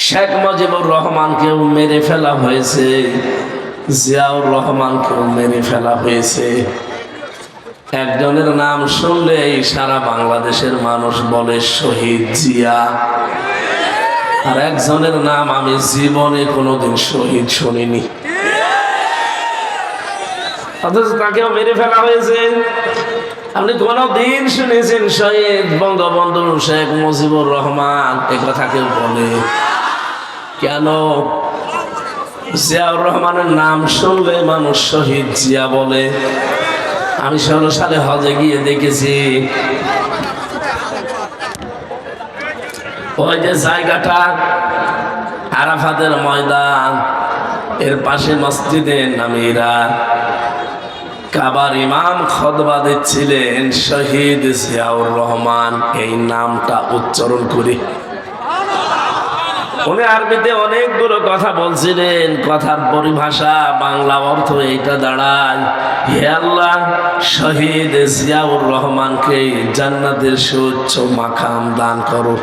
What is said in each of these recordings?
শেখ মুজিবুর রহমানকেও মেরে ফেলা হয়েছে, জিয়াউর রহমানকেও মেরে ফেলা হয়েছে। একজনের নাম শুনলেই সারা বাংলাদেশের মানুষ বলে শহীদ জিয়া, আর একজনের নাম আমি জীবনে কোনোদিন শহীদ শুনিনি, অথচ তাকেও মেরে ফেলা হয়েছে। আপনি কোনদিন শুনেছেন শহীদ বঙ্গবন্ধু শেখ মুজিবুর রহমান এ কথা কেউ বলে? কেন? জিয়াউর রহমানের নাম শুনলে মানুষ শহীদ জিয়া বলে। আমি 16 সালে হজে গিয়ে দেখেছি, ওই যে জায়গাটা আরাফাতের ময়দান, এর পাশে মসজিদে নামিরা, কাবার ইমাম খুতবা দিচ্ছিলেন শহীদ জিয়াউর রহমান, এই নামটা উচ্চারণ করে। উনি আরবিতে অনেকগুলো কথা বলছিলেন, কথার পরিভাষা বাংলা অর্থ এইটা দাঁড়ায়, হে আল্লাহ শহীদ জিয়াউর রহমানকে জান্নাতের সুউচ্চ মাকাম দান করো।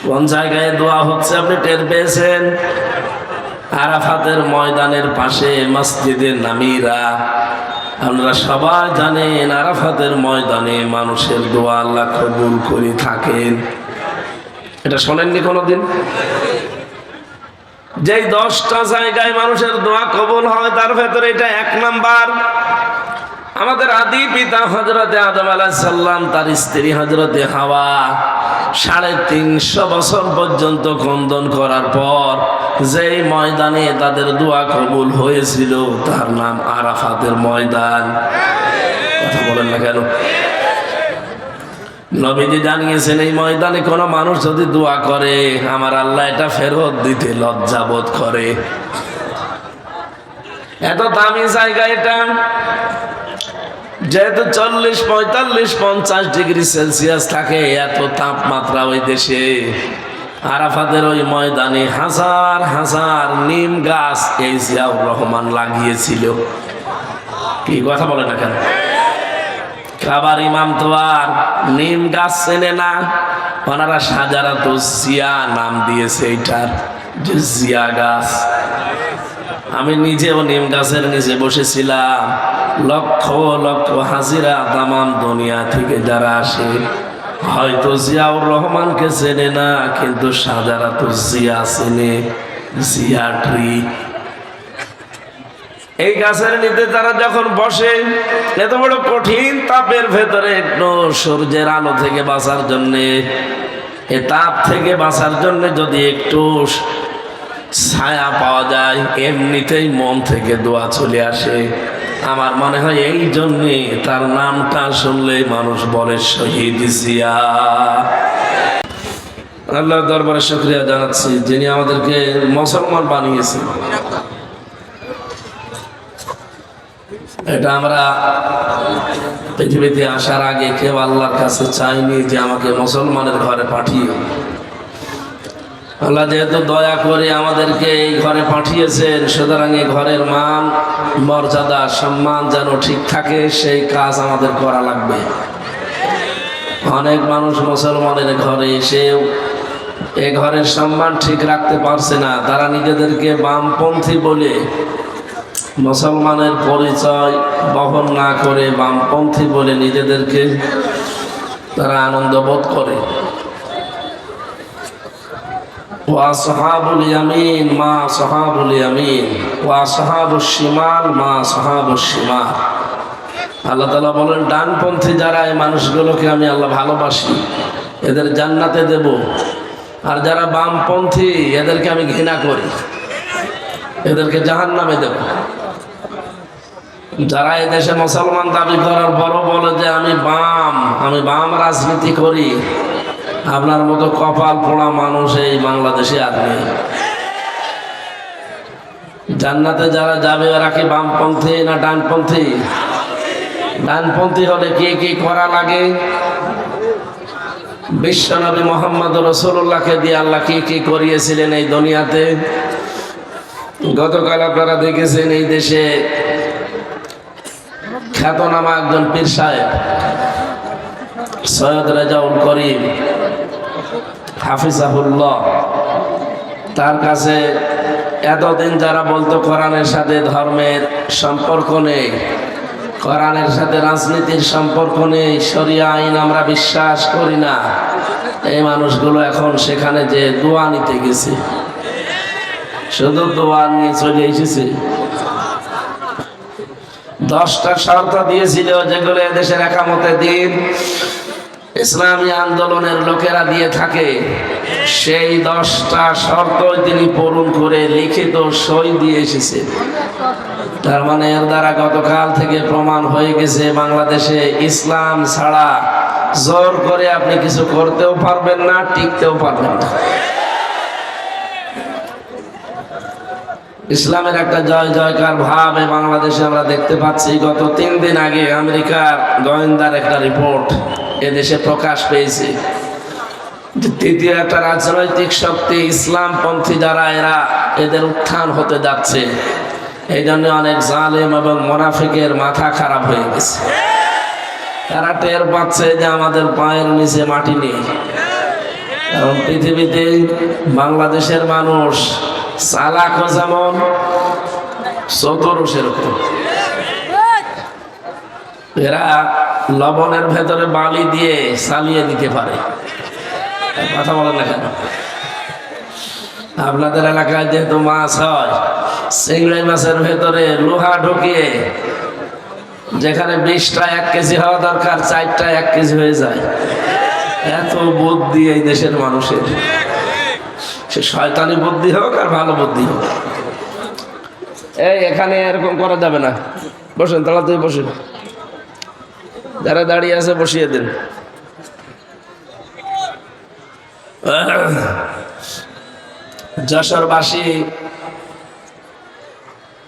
কোন জায়গায় দোয়া হচ্ছে আপনি টের পেয়েছেন? আরাফাতের ময়দানের পাশে মসজিদে নামিরা। আপনারা সবাই জানেন আরাফাতের ময়দানে মানুষের দোয়া আল্লাহ কবুল করে থাকেন। এটা শোনেননি কোনোদিন? যেই 10টা জায়গায় মানুষের দোয়া কবুল হয় তার ভেতরে এটা 1 নাম্বার। আমাদের আদি পিতা হযরতে আদম আলাইহিস সালাম, তার স্ত্রী হযরতে হাওয়া 350 বছর পর্যন্ত খন্দন করার পর যেই ময়দানে তাদের দোয়া কবুল হয়েছিল তার নাম আরাফাতের ময়দান। কথা বলেন না কেন? নবীজি জানিয়েছেন এই ময়দানে কোনো মানুষ যদি দোয়া করে আমার আল্লাহ এটা ফেরত দিতে লজ্জা বোধ করে। এত দামি জায়গা এটা, যেহেতু 40, 45, 50 ডিগ্রি সেলসিয়াস থাকে, এত তাপমাত্রা ওই দেশে, আরাফাতের ওই ময়দানে হাজার হাজার নিম গাছ এই জিয়াউর রহমান লাগিয়েছিল। কি কথা বলে না কেন? কাবার ইমাম তো আর নিম গাছ চেনে না, ওনারা শাজারাতুজ জিয়া নাম দিয়েছে এইটার, যে জিয়া গাছ। আমি নিজেও নিম গাছের নিচে বসেছিলাম, লক্ষ লক্ষ হাজিরা তামাম দুনিয়া থেকে যারা আসে, হয়তো জিয়াউর রহমানকে চেনে না, কিন্তু শাজারাতুজ জিয়া চেনে, জিয়া ট্রি। এই গাছের নিচে তারা যখন বসে, এত বড় কঠিন তাপের ভেতরে একটু সূর্যের আলো থেকে বাঁচার জন্যে, এ তাপ থেকে বাঁচার জন্য যদি একটু ছায়া পাওয়া যায়, এমনিতেই মন থেকে দোয়া চলে আসে। আমার মনে হয় এই জন্যে তার নামটা শুনলে মানুষ বলে শহীদ জিয়া। আল্লাহর দরবারে শুকরিয়া জানাচ্ছি যিনি আমাদেরকে মুসলমান বানিয়েছেন। এটা আমরা পৃথিবীতে আসার আগে কেউ আল্লাহর কাছে চাইনি যে আমাকে মুসলমানের ঘরে পাঠিয়ে। আল্লাহ যেহেতু দয়া করে আমাদেরকে এই ঘরে পাঠিয়েছেন, সুতরাং এই ঘরের মান মর্যাদা সম্মান যেন ঠিক থাকে, সেই কাজ আমাদের করা লাগবে। অনেক মানুষ মুসলমানের ঘরে এসেও এই ঘরের সম্মান ঠিক রাখতে পারছে না। তারা নিজেদেরকে বামপন্থী বলে মুসলমানের পরিচয় বহন না করে বামপন্থী বলে নিজেদেরকে তারা আনন্দ বোধ করে। ওয়া আসহাবুল ইয়ামিন মা আসহাবুল ইয়ামিন ওয়া আসহাবুশ শিমাল মা আসহাবুশ শিমাল। আল্লাহ তাআলা বলেন ডানপন্থী যারা, এই মানুষগুলোকে আমি আল্লাহ ভালোবাসি, এদের জান্নাতে দেব। আর যারা বামপন্থী এদেরকে আমি ঘৃণা করি, এদেরকে জাহান্নামে দেব। যারা এই দেশে মুসলমান দাবি করার পরও বলে যে আমি বাম রাজনীতি করি, আপনার মতো কপাল পোড়া মানুষ এই বাংলাদেশে আর নেই। জান্নাতে যারা যাবে ওরা কি বামপন্থী না ডানপন্থী? ডানপন্থী হলে কি কি করা লাগে? বিশ্বনবী মুহাম্মদ রাসূলুল্লাহকে দিয়ে আল্লাহ কি কি করিয়েছিলেন এই দুনিয়াতে। গতকাল আপনারা দেখেছেন এই দেশে খ্যাতনামা একজন পীর সাহেব সৈয়দ রেজাউল করিম হাফিজাহুল্লাহ, তার কাছে এতদিন যারা বলতো কোরআনের সাথে ধর্মের সম্পর্ক নেই, কোরআনের সাথে রাজনীতির সম্পর্ক নেই, শরিয়া আইন আমরা বিশ্বাস করি না, এই মানুষগুলো এখন সেখানে যে দোয়া নিতে গেছে, শুধু দোয়া নিয়ে চলে এসেছে। 10টা শর্ত দিয়েছিল যেগুলো এদেশের একামতে দিন ইসলামী আন্দোলনের লোকেরা দিয়ে থাকে, সেই 10টা শর্ত তিনি পূরণ করে লিখিত সই দিয়ে এসেছে। তার মানে এর দ্বারা গতকাল থেকে প্রমাণ হয়ে গেছে বাংলাদেশে ইসলাম ছাড়া জোর করে আপনি কিছু করতেও পারবেন না, টিকতেও পারবেন না। ইসলামের একটা জয় জয়কার ভাব এই বাংলাদেশে আমরা দেখতে পাচ্ছি। গত 3 দিন আগে আমেরিকার গোয়েন্দার একটা রিপোর্ট এদেশে প্রকাশ পেয়েছে যে তৃতীয় একটা রাজনৈতিক শক্তি ইসলামপন্থী যারা এরা এদের উত্থান হতে যাচ্ছে। এই জন্য অনেক জালেম এবং মুনাফিকের মাথা খারাপ হয়ে গেছে। তারা টের পাচ্ছে যে আমাদের পায়ের নিচে মাটি নেই। কারণ পৃথিবীতে বাংলাদেশের মানুষ চালাকও যেমন, চতুরও সেরকম। এরা লবণের ভেতরে বালি দিয়ে চালিয়ে দিতে পারে। কথা বলেন না কেন? আপনাদের এলাকায় যেহেতু মাছ হয়, চিংড়ি মাছের ভেতরে লোহা ঢুকিয়ে যেখানে 20টা 1 কেজি হওয়া দরকার 4টা 1 কেজি হয়ে যায়। এত বুদ্ধি এই দেশের মানুষের, সে শয়তানি বুদ্ধি হোক আর ভালো বুদ্ধি হোক। এই এখানে এরকম করা যাবে না, বসেন, তাড়াতাড়ি বসেন, যারা দাঁড়িয়ে আছে বসিয়ে দেন। যশোরবাসী,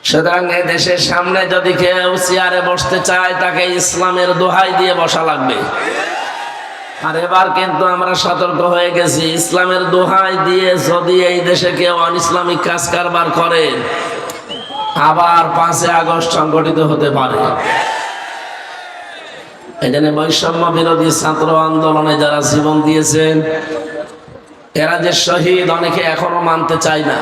সুতরাং এই দেশের সামনে যদি কেউ চেয়ারে বসতে চায় তাকে ইসলামের দোহাই দিয়ে বসা লাগবে। আর এবার কিন্তু আমরা সতর্ক হয়ে গেছি, ইসলামের দোহাই দিয়ে যদি এই দেশে কেউ অনইসলামিক কাজ কারবার করে আবার 5 আগস্ট সংগঠিত হতে পারে। এই জন্য বৈষম্য বিরোধী ছাত্র আন্দোলনে যারা জীবন দিয়েছেন এরা যে শহীদ, অনেকে এখনো মানতে চায় না।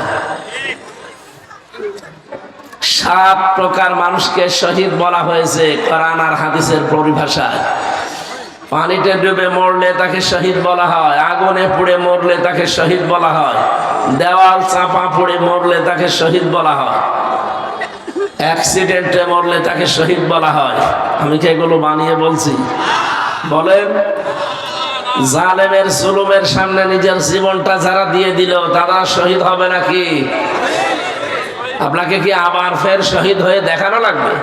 7 প্রকার মানুষকে শহীদ বলা হয়েছে কোরআন আর হাদিসের পরিভাষায়। পানিতে ডুবে মরলে তাকে শহীদ বলা হয়, আগুনে পুড়ে মরলে তাকে শহীদ বলা হয়, দেওয়াল চাপা পড়ে মরলে তাকে শহীদ বলা হয়, অ্যাক্সিডেন্টে মরলে তাকে শহীদ বলা হয়। আমি কি এগুলো বানিয়ে বলছি? বলেন, জালেমের জুলুমের সামনে নিজের জীবনটা যারা দিয়ে দিল তারা শহীদ হবে নাকি? আপনাকে কি আবার ফের শহীদ হয়ে দেখানো লাগবে?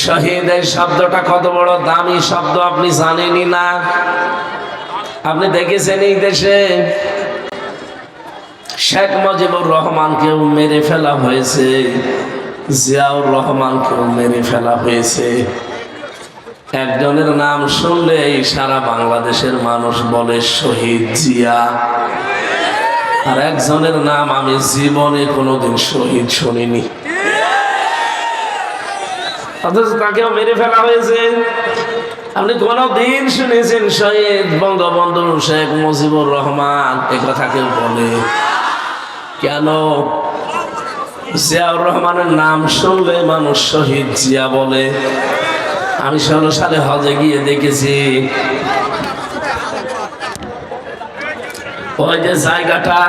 শহীদ এই শব্দটা কত বড় দামি শব্দ আপনি জানেনই না। আপনি দেখেছেন এই দেশে শেখ মুজিবুর রহমানকেও মেরে ফেলা হয়েছে, জিয়াউর রহমানকেও মেরে ফেলা হয়েছে। একজনের নাম শুনলেই সারা বাংলাদেশের মানুষ বলে শহীদ জিয়া, আর একজনের নাম আমি জীবনে কোনোদিন শহীদ শুনিনি, অথচ তাকেও মেরে ফেলা হয়েছে। আপনি কোনদিন শুনেছেন শহীদ বঙ্গবন্ধু শেখ মুজিবুর রহমান? এ কথা কেউ বলে কেন? জিয়াউর রহমানের নাম শুনলে মানুষ শহীদ জিয়া বলে। আমি 16 সালে হজে গিয়ে দেখেছি ওই যে জায়গাটা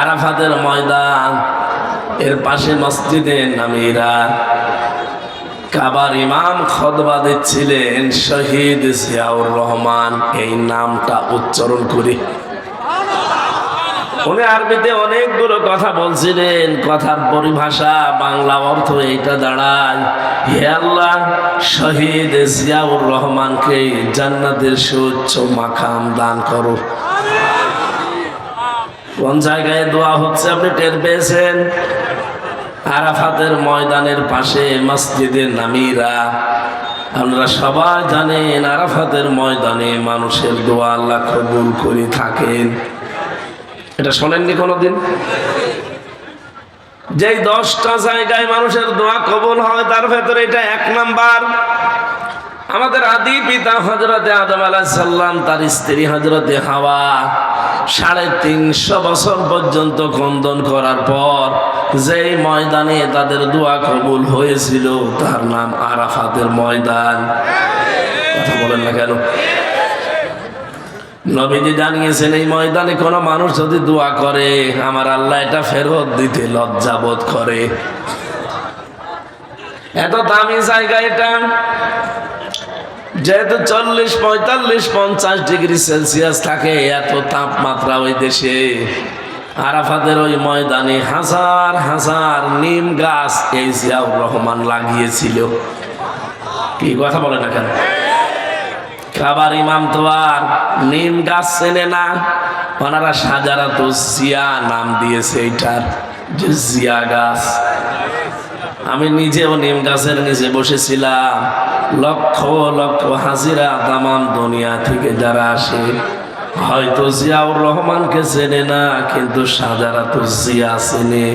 আরাফাতের ময়দান, এর পাশে মসজিদে নামিরা, কাবার ইমাম খুতবা দিচ্ছিলেন শহীদ জিয়াউর রহমান, এই নামটা উচ্চারণ করে। উনি আরবিতে অনেকগুলো কথা বলছিলেন, কথার পরিভাষা বাংলা অর্থ এইটা দাঁড়ায়, হে আল্লাহ শহীদ জিয়াউর রহমানকে জান্নাতের সুউচ্চ মাকাম দান করো। কোন জায়গায় দোয়া হচ্ছে আপনি টের পেয়েছেন? আরাফাতের ময়দানের পাশে মসজিদে নামিরা। আপনারা সবাই জানেন আরাফাতের ময়দানে মানুষের দোয়া আল্লাহ কবুল করে থাকেন। এটা শোনেননি কোনোদিন? যেই 10টা জায়গায় মানুষের দোয়া কবুল হয় তার ভেতরে এটা 1 নাম্বার। আমাদের আদি পিতা হযরতে আদম আলাইহিস সালাম, তার স্ত্রী হযরতে হাওয়া 350 বছর পর্যন্ত খন্দন করার পর যেই ময়দানে তাদের দোয়া কবুল হয়েছিল তার নাম আরাফাতের ময়দান। কথা বলেন না কেন? নবীজি জানিয়েছেন এই ময়দানে কোনো মানুষ যদি দোয়া করে আমার আল্লাহ এটা ফেরত দিতে লজ্জাবোধ করে। এত দামি জায়গা এটা, যেহেতু 40, 45, 50 ডিগ্রি সেলসিয়াস থাকে, এত তাপমাত্রা ওই দেশে। আরাফাতের ওই ময়দানে হাজার হাজার নিম গাছ এই জিয়াউর রহমান লাগিয়েছিল। কি কথা বলে না কেন? খাবার ইমাম তো আর নিম গাছ চেনে না, ওনারা সাজারাতো জিয়া নাম দিয়েছে এইটার, যে জিয়া গাছ। আমি নিজেও নিম গাছের নিচে বসেছিলাম, লক্ষ লক্ষ হাজিরা তামাম দুনিয়া থেকে যারা আসে, হয়তো জিয়াউর রহমানকে চেনে না, কিন্তু সাজারাতো জিয়া চেনে,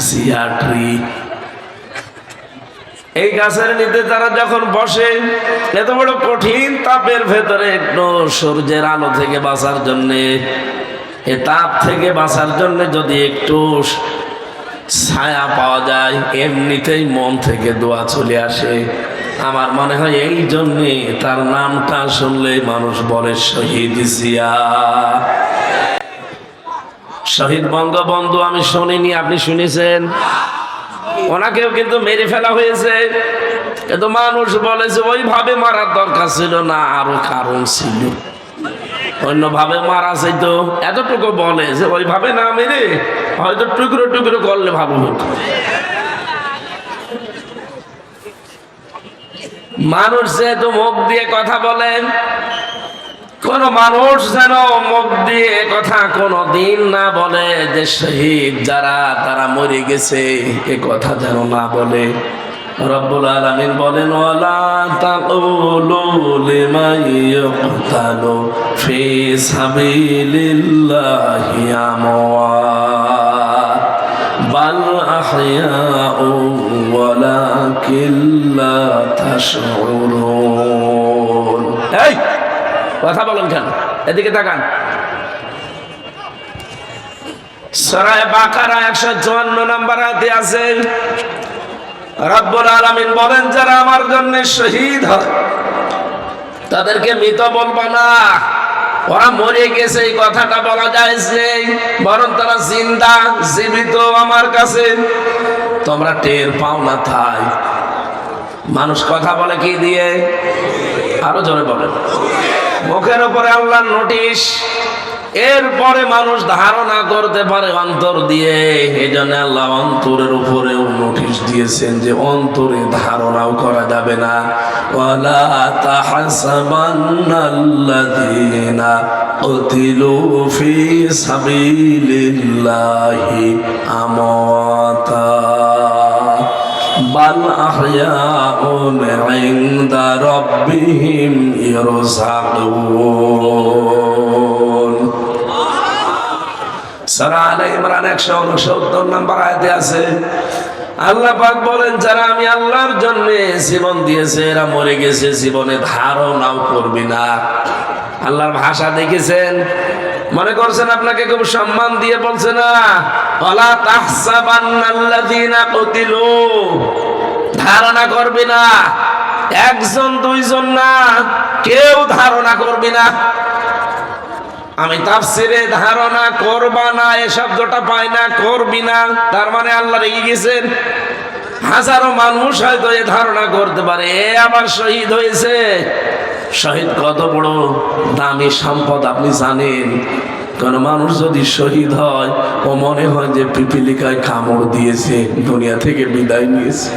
জিয়া ট্রি। এই গাছের নিচে তারা যখন বসে, এত বড় কঠিন তাপের ভেতরে একটু সূর্যের আলো থেকে বাঁচার জন্যে, এ তাপ থেকে বাঁচার জন্য যদি একটু ছায়া পাওয়া যায়, এমনিতেই মন থেকে দোয়া চলে আসে। আমার মনে হয় এই জন্যে তার নামটা শুনলে মানুষ বলে শহীদ জিয়া। শহীদ বঙ্গবন্ধু আমি শুনিনি, আপনি শুনেছেন? ওনাকেও কিন্তু মেরে ফেলা হয়েছে, কিন্তু মানুষ বলেছে ওইভাবে মারার দরকার ছিল না, আরো কারণ ছিল, অন্যভাবে মারা যেত। এতটুকু বলে যে ওইভাবে না মেরে হয়তো টুকরো টুকরো করলে ভালো হতো। মানুষ যেহেতু মুখ দিয়ে কথা বলে, কোন মানুষ যেন মুখ দিয়ে কথা কোনো দিন না বলে যে শহীদ যারা তারা মরে গেছে, এ কথা যেন না বলে। রব্বুল আলামিন বলেন, ওয়ালা তাকুলু লিমান ইয়ুকতালু ফি সাবিলিল্লাহি আমওয়াত বাল আহইয়াউ ওয়ালাকিন লা তাশউরুন। এই কথা বলেন কেন? এদিকে তাকান। সূরা বাকারা 154 নম্বর আয়াতে আছে, রব্বুল আলামিন বলেন যারা আমার জন্য শহীদ হয় তাদেরকে মৃত বলবা না, ওরা মরে গেছে এই কথাটা বলা যায় যে, বরং তারা জিন্দা, জীবিত আমার কাছে, তোমরা টের পাও না। তাই মানুষ কথা বলে কি দিয়ে? আরো জোরে বলেন। মুখের উপরে আল্লাহর নোটিশ, এরপরে মানুষ ধারণা করতে পারে অন্তর দিয়ে। এই জন্য আল্লাহ অন্তরের উপরেও নোটিশ দিয়েছেন যে অন্তরে ধারণাও করা যাবে না। ওয়ালা তাহসাবান্নাল্লাযীনা কুতিলু ফি সাবিলিল্লাহি আমওয়াতা বাল আহইয়াউন ইনদা রাব্বিহিম ইরযাকুন। সূরা আলে ইমরান 169 নম্বর আয়াতে আছে, আল্লাহ পাক বলেন যারা আমি আল্লাহর জন্য জীবন দিয়েছে এরা মরে গেছে, জীবনে ধারণাও করবি না। আল্লাহর ভাষা দেখেছেন? মনে করছেন আপনাকে খুব সম্মান দিয়ে বলছে না, ওয়ালা তাহসাবান্নাল্লাযীনা কুতিলু, ধারণা করবি না। একজন দুইজন না, কেউ ধারণা করবি না। আমি তাফসিরে ধারণা করবা না এই শব্দটা পাই না, করবি না, তার মানে আল্লাহ রেগে গেছেন। হাজারো মানুষ হয়তো এ ধারণা করতে পারে এ আবার শহীদ হয়েছে। শহীদ কত বড় দামি সম্পদ আপনি জানেন? কোন মানুষ যদি শহীদ হয় ও মনে হয় যে পিপিলিকায় কামড় দিয়েছে, দুনিয়া থেকে বিদায় নিয়েছে।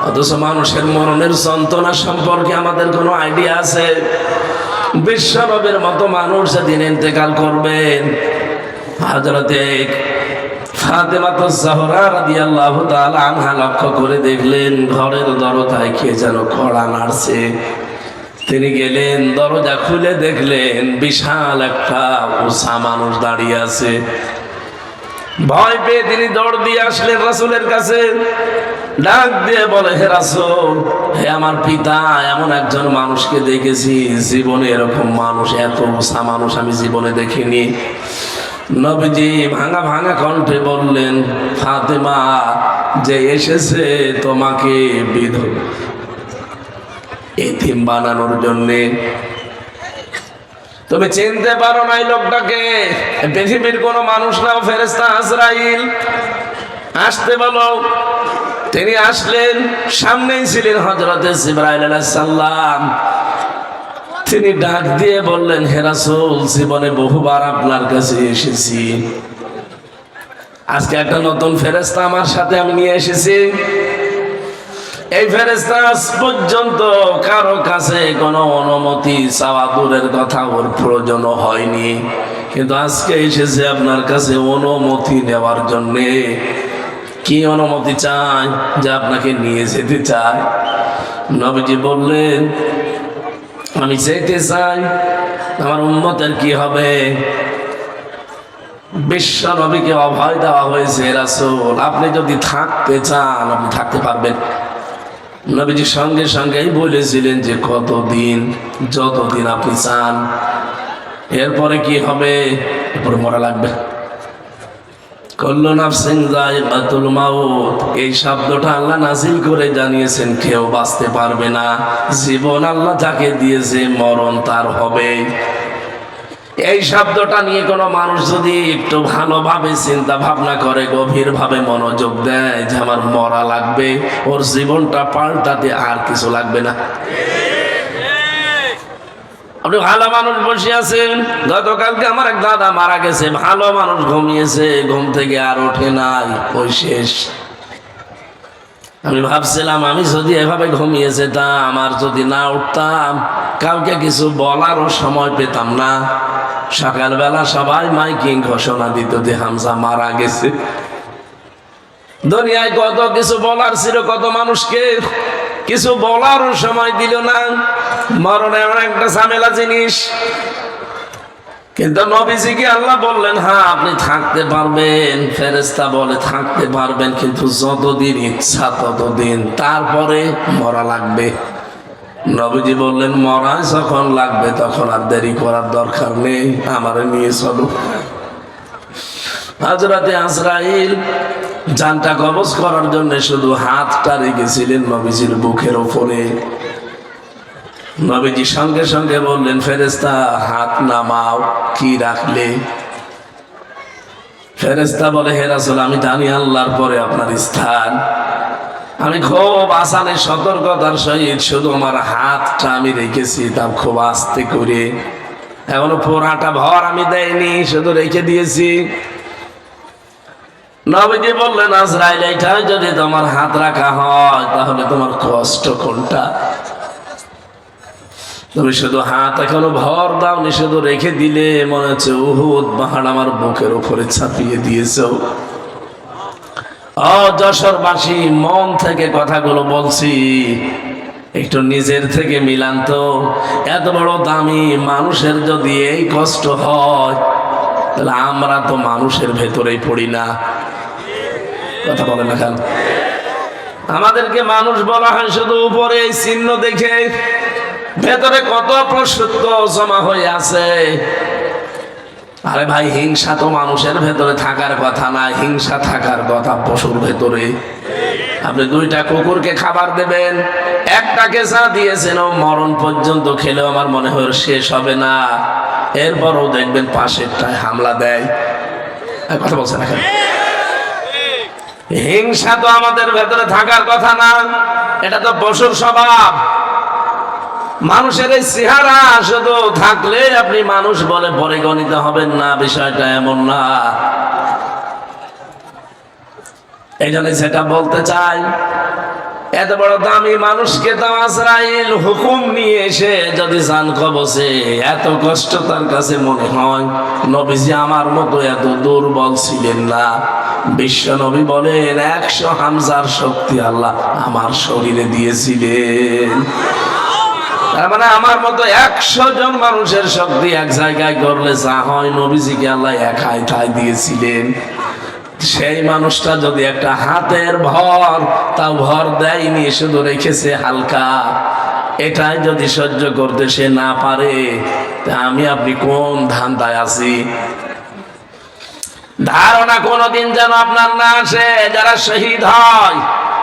অথচ মানুষের মরণের যন্ত্রণা সম্পর্কে আমাদের কোনো আইডিয়া আছে? বিশ্বনবীর মতো মানুষ যেদিন ইন্তেকাল করবেন, হযরতে ফাতেমাতুজ জাহরা রাদিয়াল্লাহু তাআলা আনহা লক্ষ্য করে দেখলেন ঘরের দরজায় কে যেন কড়া নাড়ছে। তিনি গেলেন, দরজা খুলে দেখলেন বিশাল একটা উঁচা মানুষ দাঁড়িয়ে আছে। ভয় পেয়ে তিনি দৌড় দিয়ে আসলেন রাসূলের কাছে, ডাক দিয়ে বলে, হে রাসূল, হে আমার পিতা, এমন একজন মানুষকে দেখেছি, জীবনে এরকম মানুষ, এত উঁচা মানুষ আমি জীবনে দেখিনি। নবীজি ভাঙা ভাঙা কণ্ঠে বললেন, ফাতেমা, যে এসেছে তোমাকে এতিম বানানোর জন্যে। তুমি চিনতে পারো না এই লোকটাকে? পৃথিবীর কোন মানুষ না, ফেরেশতা আজরাইল। আসতে বলো। তিনি আসলেন, সামনেই ছিলেন হযরতে জিবরাইল আলাইহিস সালাম। তিনি ডাক দিয়ে বললেন, হে রাসূল, জীবনে বহুবার আপনার কাছে এসেছি, আজকে একটা নতুন ফেরেশতা আমার সাথে আমি নিয়ে এসেছি। এই ফেরেশতা আজ পর্যন্ত কারো কাছে কোনো অনুমতি চাওয়া দূরের কথা, ওর প্রয়োজন হয়নি, কিন্তু আজকে এসেছে আপনার কাছে অনুমতি নেওয়ার জন্যে। কি অনুমতি চাই? যে আপনাকে নিয়ে যেতে চায়। নবীজি বললেন, আমি যেতে চাই, আমার উম্মতের কি হবে? বিশ্ব নবীকে অভয় দেওয়া হয়েছে, রাসূল আপনি যদি থাকতে চান আপনি থাকতে পারবেন। নবীজি সঙ্গে সঙ্গেই বলেছিলেন যে কতদিন? যতদিন আপনি চান। এরপরে কি হবে? এরপরে মরা লাগবে। কুল্লু নাফসিন যায়িকাতুল মাউত, এই শব্দটা আল্লাহ নাযিল করে জানিয়েছেন কেউ বাঁচতে পারবে না। জীবন আল্লাহ যাকে দিয়েছে, মরণ তার হবে। এই শব্দটা নিয়ে কোনো মানুষ যদি একটু ভালোভাবে চিন্তা ভাবনা করে, গভীর ভাবে মনোযোগ দেয় যে আমার মরা লাগবে, ওর জীবনটা পাল্টাতে আর কিছু লাগবে না। আপনি ভালো মানুষ বসে আছেন, গতকালকে আমার এক দাদা মারা গেছে, ভালো মানুষ ঘুমিয়েছে, ঘুম থেকে আর ওঠে নাই, ওই শেষ। আমি ভাবছিলাম আমি যদি এভাবে ঘুমিয়ে যেতাম, আর যদি না উঠতাম, কাউকে কিছু বলারও সময় পেতাম না। সকালবেলা সবাই মাইকিং ঘোষণা দিত যে হামজা মারা গেছে। দুনিয়ায় কত কিছু বলার ছিল, কত মানুষকে, কিছু বলারও সময় দিল না। মরণ এমন একটা ঝামেলা জিনিস। কিন্তু নবীজিকে আল্লাহ বললেন, হ্যাঁ আপনি থাকতে পারবেন। ফেরেশতা বলে থাকতে পারবেন, কিন্তু যতদিন ইচ্ছা ততদিন, তারপরে মরা লাগবে। নবীজি বললেন, মরা যখন লাগবে তখন আর দেরি করার দরকার নেই, আমারে নিয়ে চলো। হযরতে আজরাইল জানটা কবজ করার জন্য শুধু হাতটা রেখেছিলেন নবীজির বুকের উপরে। নবীজি সঙ্গে সঙ্গে বললেন, ফেরেশতা হাত নামাও। কি রাখলে? ফেরেশতা বলে, হে রাসূল, আমি জানি আল্লাহর পরে আপনার স্থান। আমি খুব আসানে সতর্কতার সহিত শুধু আমার হাতটা আমি রেখেছি, তার খুব আস্তে করে, এখনো পুরাটা ভর আমি দেয়নি, শুধু রেখে দিয়েছি। নবীজি বললেন, আজরাইল, এটা যদি তোমার হাত রাখা হয় তাহলে তোমার কষ্ট কোনটা? তুমি শুধু হাত এখনো ভর দাওনি, শুধু রেখে দিলে, মনে হচ্ছে উহুদ পাহাড় আমার বুকের উপরে ছাপিয়ে দিয়েছো। যশোরবাসী, মন থেকে কথাগুলো বলছি, একটু নিজের থেকে মিলান তো। এত বড় দামি মানুষের যদি এই কষ্ট হয়, তাহলে আমরা তো মানুষের ভেতরেই পড়ি না। কথা বলে না কেন? আমাদেরকে মানুষ বলা হয় শুধু উপরে এই চিহ্ন দেখে, ভেতরে কত প্রসূত জমা হয়ে আছে। আরে ভাই, হিংসা তো মানুষের ভেতরে থাকার কথা না, হিংসা থাকার কথা পশুর ভেতরে। আপনি দুইটা কুকুরকে খাবার দেবেন, একটাকে যা দিয়েছেন ও মরণ পর্যন্ত খেলেও আমার মনে হয় শেষ হবে না, এরপরও দেখবেন পাশেরটায় হামলা দেয়। কথা বলছে না কেন? হিংসা তো আমাদের ভেতরে থাকার কথা না, এটা তো পশুর স্বভাব। মানুষের এই চেহারা শুধু থাকলে আপনি মানুষ বলে পরিগণিত হবেন না, বিষয়টা এমন না। এই জন্য যেটা বলতে চাই, এত বড় দামি মানুষকে তো আজরাইল হুকুম নিয়ে এসে যদি জান কবজে, এত কষ্ট তার কাছে মনে হয়। নবীজি আমার মতো এত দুর্বল ছিলেন না। বিশ্ব নবী বলেন, 100 হামজার শক্তি আল্লাহ আমার শরীরে দিয়েছিলেন। তার মানে আমার মতো 100 জন মানুষের শক্তি এক জায়গায় করলে যা হয়, নবীজিকে আল্লাহ একাই ঠাই দিয়েছিলেন। সেই মানুষটা যদি একটা হাতের ভর তাও ভর দেয়নি, শুধু রেখেছে হালকা, এটাই যদি সহ্য করতে সে না পারে, তা আমি আপনি কোন ধান্দায় আছি? ধারণা কোনোদিন যেন আপনার না আসে যারা শহীদ হয়,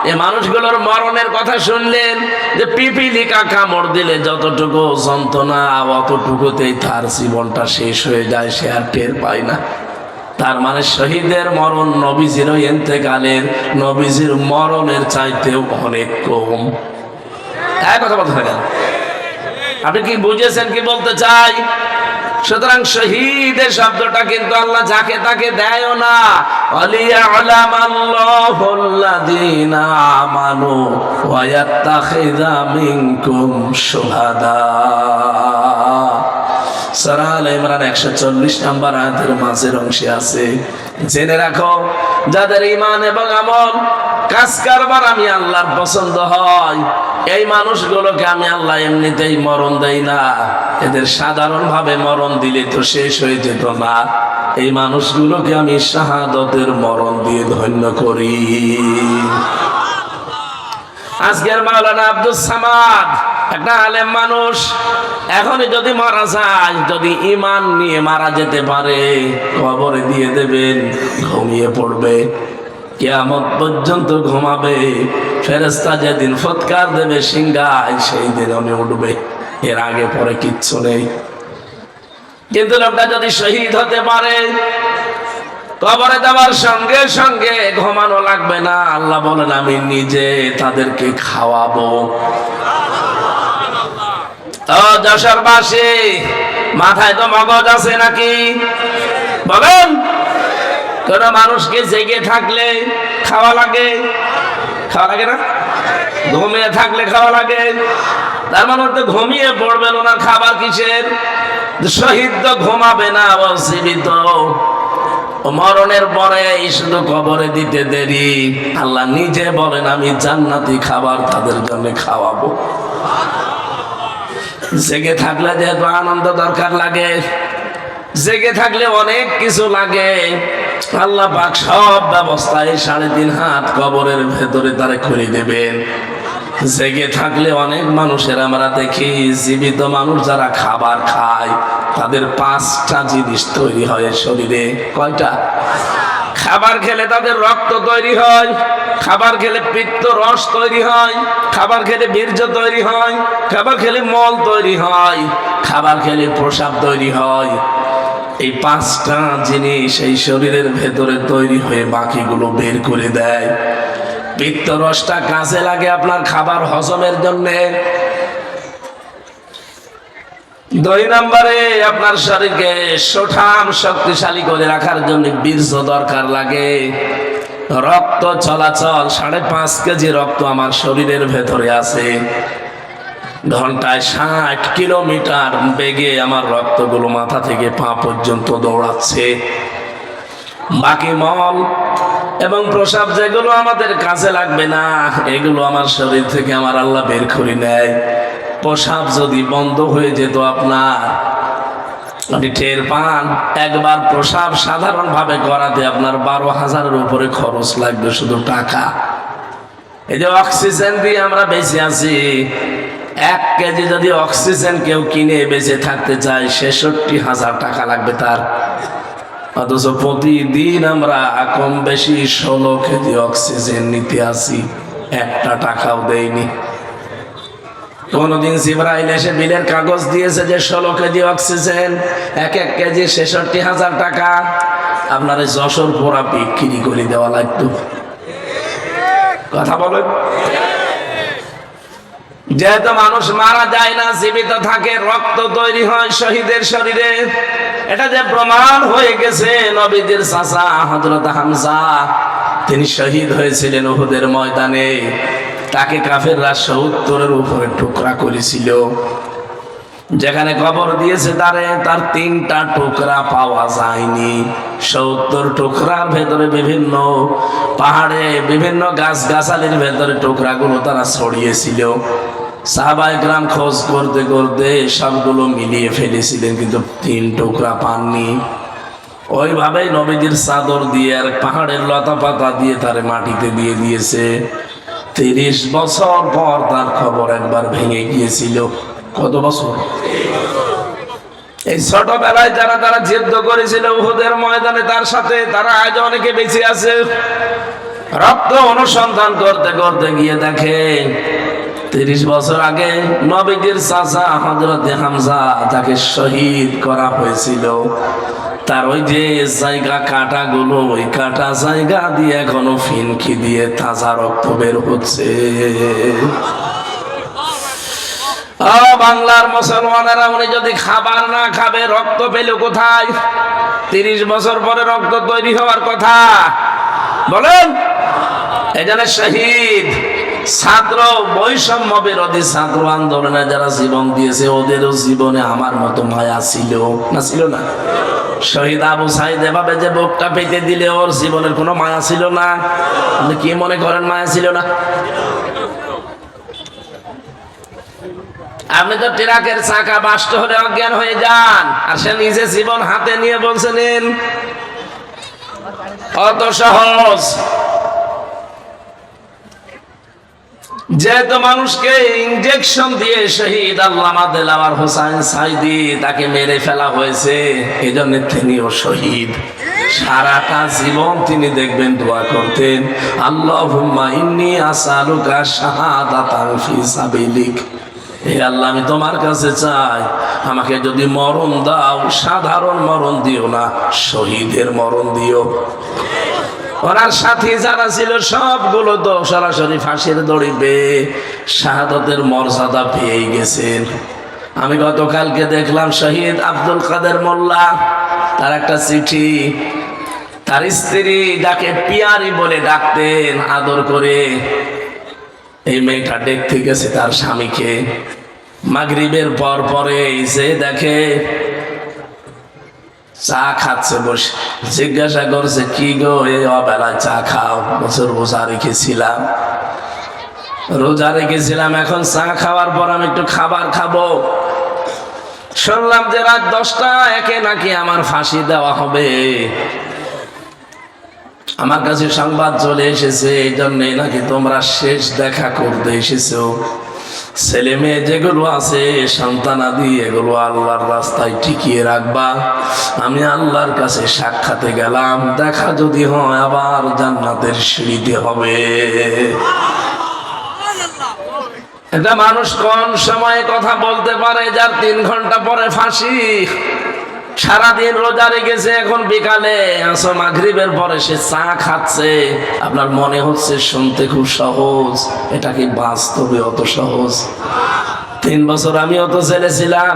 এ মানুষগুলোর মরণের কথা শুনলেন যে পিপিলিকা কামড় দিলে যতটুকু যন্ত্রণা অতটুকুতেই তার জীবনটা শেষ হয়ে যায়, সে আর টের পায় না। তার মানে শহীদের মরণ নবীজির ইন্তেকালের, নবীজির মরণের চাইতেও অনেক কম। এক কথা বলতে থাকেন, আপনি কি বুঝেছেন কি বলতে চাই? সুতরাং শহীদের শব্দটা কিন্তু আল্লাহ যাকে তাকে দেয়ও না। আলিয়ালামাল্লাহুল্লাযীনা আমানু ওয়া ইয়াত্তাখিযা মিনকুম শুহাদা। সূরা আলে ইমরান 140 নম্বর আয়াতের মাঝের অংশে আছে, জেনে রাখো যাদের ঈমান এবং আমল কাজ কারবার আমি আল্লাহর পছন্দ হয়, এই মানুষগুলোকে আমি আল্লাহ এমনিতেই মরণ দেই না। এদের সাধারণভাবে মরণ দিলে তো শেষ হয়ে যেত না, এই মানুষগুলোকে আমি শাহাদতের মরণ দিয়ে ধন্য করি। আজকের মাওলানা আব্দুস সামাদ একটা আলেম মানুষ, এখনই যদি মারা যায়, যদি ঈমান নিয়ে মারা যেতে পারে, কবরে দিয়ে দেবেন, ঘুমিয়ে পড়বে, কিয়ামত পর্যন্ত ঘুমাবে। ফেরেশতা যেদিন ফুৎকার দেবে সিংহায়, সেই দিন উনি উঠবে, এর আগে পরে কিচ্ছু নেই। কিন্তু লোকটা যদি শহীদ হতে পারে, কবরে দেওয়ার সঙ্গে সঙ্গে ঘুমানো লাগবে না, আল্লাহ বলেন আমি নিজে তাদেরকে খাওয়াবো। ও যশোরবাসী, মাথায় তো মগজ আছে নাকি বলেন? কোন মানুষকে জেগে থাকলে খাওয়া লাগে, খাওয়া লাগে না? ঘুমিয়ে থাকলে খাওয়া লাগে। তার মানে তো ঘুমিয়ে পড়বেন, ওনার খাবার কিসের? শহীদ তো ঘুমাবে না, ও জীবিত। মরণের পরে শুধু কবরে দিতে দেরি, আল্লাহ নিজে বলেন আমি জান্নাতি খাবার তাদের জন্য খাওয়াবো। জেগে থাকলে যেহেতু আনন্দ দরকার লাগে, জেগে থাকলে অনেক কিছু লাগে, আল্লাহ পাক সব ব্যবস্থায় 3.5 হাত কবরের ভেতরে তারে করে দেবেন। জেগে থাকলে অনেক মানুষের আমরা দেখি, জীবিত মানুষ যারা খাবার খায় তাদের 5টা জিনিস তৈরি হয় শরীরে। কয়টা? খাবার খেলে তাদের রক্ত তৈরি হয়, খাবার খেলে পিত্ত রস তৈরি হয়, খাবার খেলে বীর্য তৈরি হয়, খাবার খেলে মল তৈরি হয়, খাবার খেলে প্রস্রাব তৈরি হয়। এই 5টা জিনিস এই শরীরের ভেতরে তৈরি হয়ে বাকিগুলো বের করে দেয়। পিত্ত রসটা কাজে লাগে আপনার খাবার হজমের জন্যে। 2 নম্বরে আপনার শরীরকে সুঠাম শক্তিশালী করে রাখার জন্য বীর্য দরকার লাগে। রক্ত চলাচল, 5.5 কেজি রক্ত আমার শরীরের ভেতরে আছে। ঘন্টায় 60 কিলোমিটার বেগে আমার রক্তগুলো মাথা থেকে পা পর্যন্ত দৌড়াচ্ছে। বাকি মল এবং প্রস্রাব যেগুলো আমাদের কাজে লাগবে না, এগুলো আমার শরীর থেকে আমার আল্লাহ বের করে নেয়। প্রস্রাব যদি বন্ধ হয়ে যেত আপনার, আপনি টের পান। একবার প্রস্রাব সাধারণভাবে করাতে আপনার 12,000-এর উপরে খরচ লাগবে শুধু টাকা। এই যে অক্সিজেন দিয়ে আমরা বেঁচে আছি, 1 কেজি যদি অক্সিজেন কেউ কিনে বেঁচে থাকতে চায় 66,000 টাকা লাগবে তার। অথচ প্রতিদিন আমরা কম বেশি 16 কেজি অক্সিজেন নিতে আসি, 1টা টাকাও দেয়নি। কোনদিন জিবরাইল এসে বিলের কাগজ দিয়েছে যে 16 কেজি অক্সিজেন, 1 কেজি 66,000 টাকা, আপনার যশোর পোড়া বিক্রি করে দেওয়া লাগতো। কথা বলেন। যেহেতু মানুষ মারা যায় না, জীবিত থাকে, রক্ত তৈরি হয় শহীদের শরীরে। এটা যে প্রমাণ হয়ে গেছে, নবীদের চাচা হযরত হামজা, তিনি শহীদ হয়েছিলেন উহুদের ময়দানে। তাকে কাফেররা 70-এর উপরে টুকরা করেছিল। যেখানে কবর দিয়েছে তার 3টা টুকরা পাওয়া যায়নি। 70 টুকরার ভেতরে বিভিন্ন পাহাড়ে, বিভিন্ন গাছগাছালির ভেতরে টুকরাগুলো তারা ছড়িয়েছিল। সাহাবায়ে কেরাম খোঁজ করতে করতে সবগুলো মিলিয়ে ফেলেছিলেন, কিন্তু 3 টুকরা পাননি। ওইভাবেই নবীজির চাদর দিয়ে আর পাহাড়ের লতা পাতা দিয়ে তারে মাটিতে দিয়ে দিয়েছে। 30 বছর পর তার খবর একবার ভেঙে গিয়েছিল। কত বছর? এই ছোটবেলায় যারা তারা যুদ্ধ করেছিল উহুদের ময়দানে তার সাথে, তারা আজ অনেকে বেঁচে আছে। রক্ত অনুসন্ধান করতে করতে গিয়ে দেখে 30 বছর আগে নবীজির চাচা হযরতে হামজা তাকে শহীদ করা হয়েছিল। তার ওই যে জায়গা কাটাগুলো, ওই কাটা জায়গা দিয়ে এখনো ফিনকি দিয়ে তাজা রক্ত বের হচ্ছে। বাংলার মুসলমানেরা উনি যদি খাবার না খাবে রক্ত পেল কোথায়? 30 বছর পরে রক্ত তৈরি হওয়ার কথা বলেন। এখানে শহীদ ছাত্র বৈষম্য বিরোধী ছাত্র আন্দোলনে যারা জীবন দিয়েছে ওদেরও জীবনে আমার মতো মায়া ছিল না? ছিল না? শহীদ আবু সাইদ এভাবে যে বুকটা পেতে দিলে ওর জীবনের কোনো মায়া ছিল না? আপনি কি মনে করেন মায়া ছিল না? আপনি তো ট্রাকের চাকা বাস্ট হলে অজ্ঞান হয়ে যান, আর সে নিজে জীবন হাতে নিয়ে বলছেন অত সহজ। যেহেতু মানুষকে ইনজেকশন দিয়ে শহীদ আল্লামা দেলাওয়ার হোসেন সাইদি তাকে মেরে ফেলা হয়েছে, এই জন্য তিনিও শহীদ। সারাটা জীবন তিনি দেখবেন দোয়া করতেন, আল্লাহুম্মা ইন্নী আসআলুকা শাহাদাতান ফি সাবিলিক। হে আল্লাহ, আমি তোমার কাছে চাই আমাকে যদি মরণ দাও সাধারণ মরণ দিও না, শহীদের মরণ দিও। ওনার সাথী যারা ছিল সবগুলো তো সরাসরি ফাঁসির দড়ি পেয়ে শাহাদতের মর্যাদা পেয়ে গেছেন। আমি গতকালকে দেখলাম শহীদ আব্দুল কাদের মোল্লা, তার একটা চিঠি, তার স্ত্রী যাকে পিয়ারি বলে ডাকতেন আদর করে, এই মেয়েটা দেখতে গেছে তার স্বামীকে মাগরিবের পর পরে যে দেখে চা খাচ্ছে বসে, জিজ্ঞাসা করছে কি গো এই অবেলায় চা খাও? বছর রোজা রেখেছিলাম, এখন চা খাওয়ার পর আমি একটু খাবার খাবো। শুনলাম যে রাত 10টা একে নাকি আমার ফাঁসি দেওয়া হবে। আমার কাছে সংবাদ চলে এসেছে, এই জন্যই নাকি তোমরা শেষ দেখা করতে এসেছো। ছেলে মেয়ে যেগুলো আছে সন্তানাদি এগুলো আল্লাহর রাস্তায় টিকিয়ে রাখবা। আমি আল্লাহর কাছে সাক্ষাতে গেলাম, দেখা যদি হয় আবার জান্নাতের সিঁড়িতে হবে। একটা মানুষ কোন সময়ে কথা বলতে পারে যার 3 ঘন্টা পরে ফাঁসি? সারাদিন রোজা রেখেছে, এখন বিকালে আসর মাগরিবের পরে সে চা খাচ্ছে। আপনার মনে হচ্ছে শুনতে খুব সহজ, এটা কি বাস্তবে অত সহজ? 3 বছর আমিও তো জেলে ছিলাম।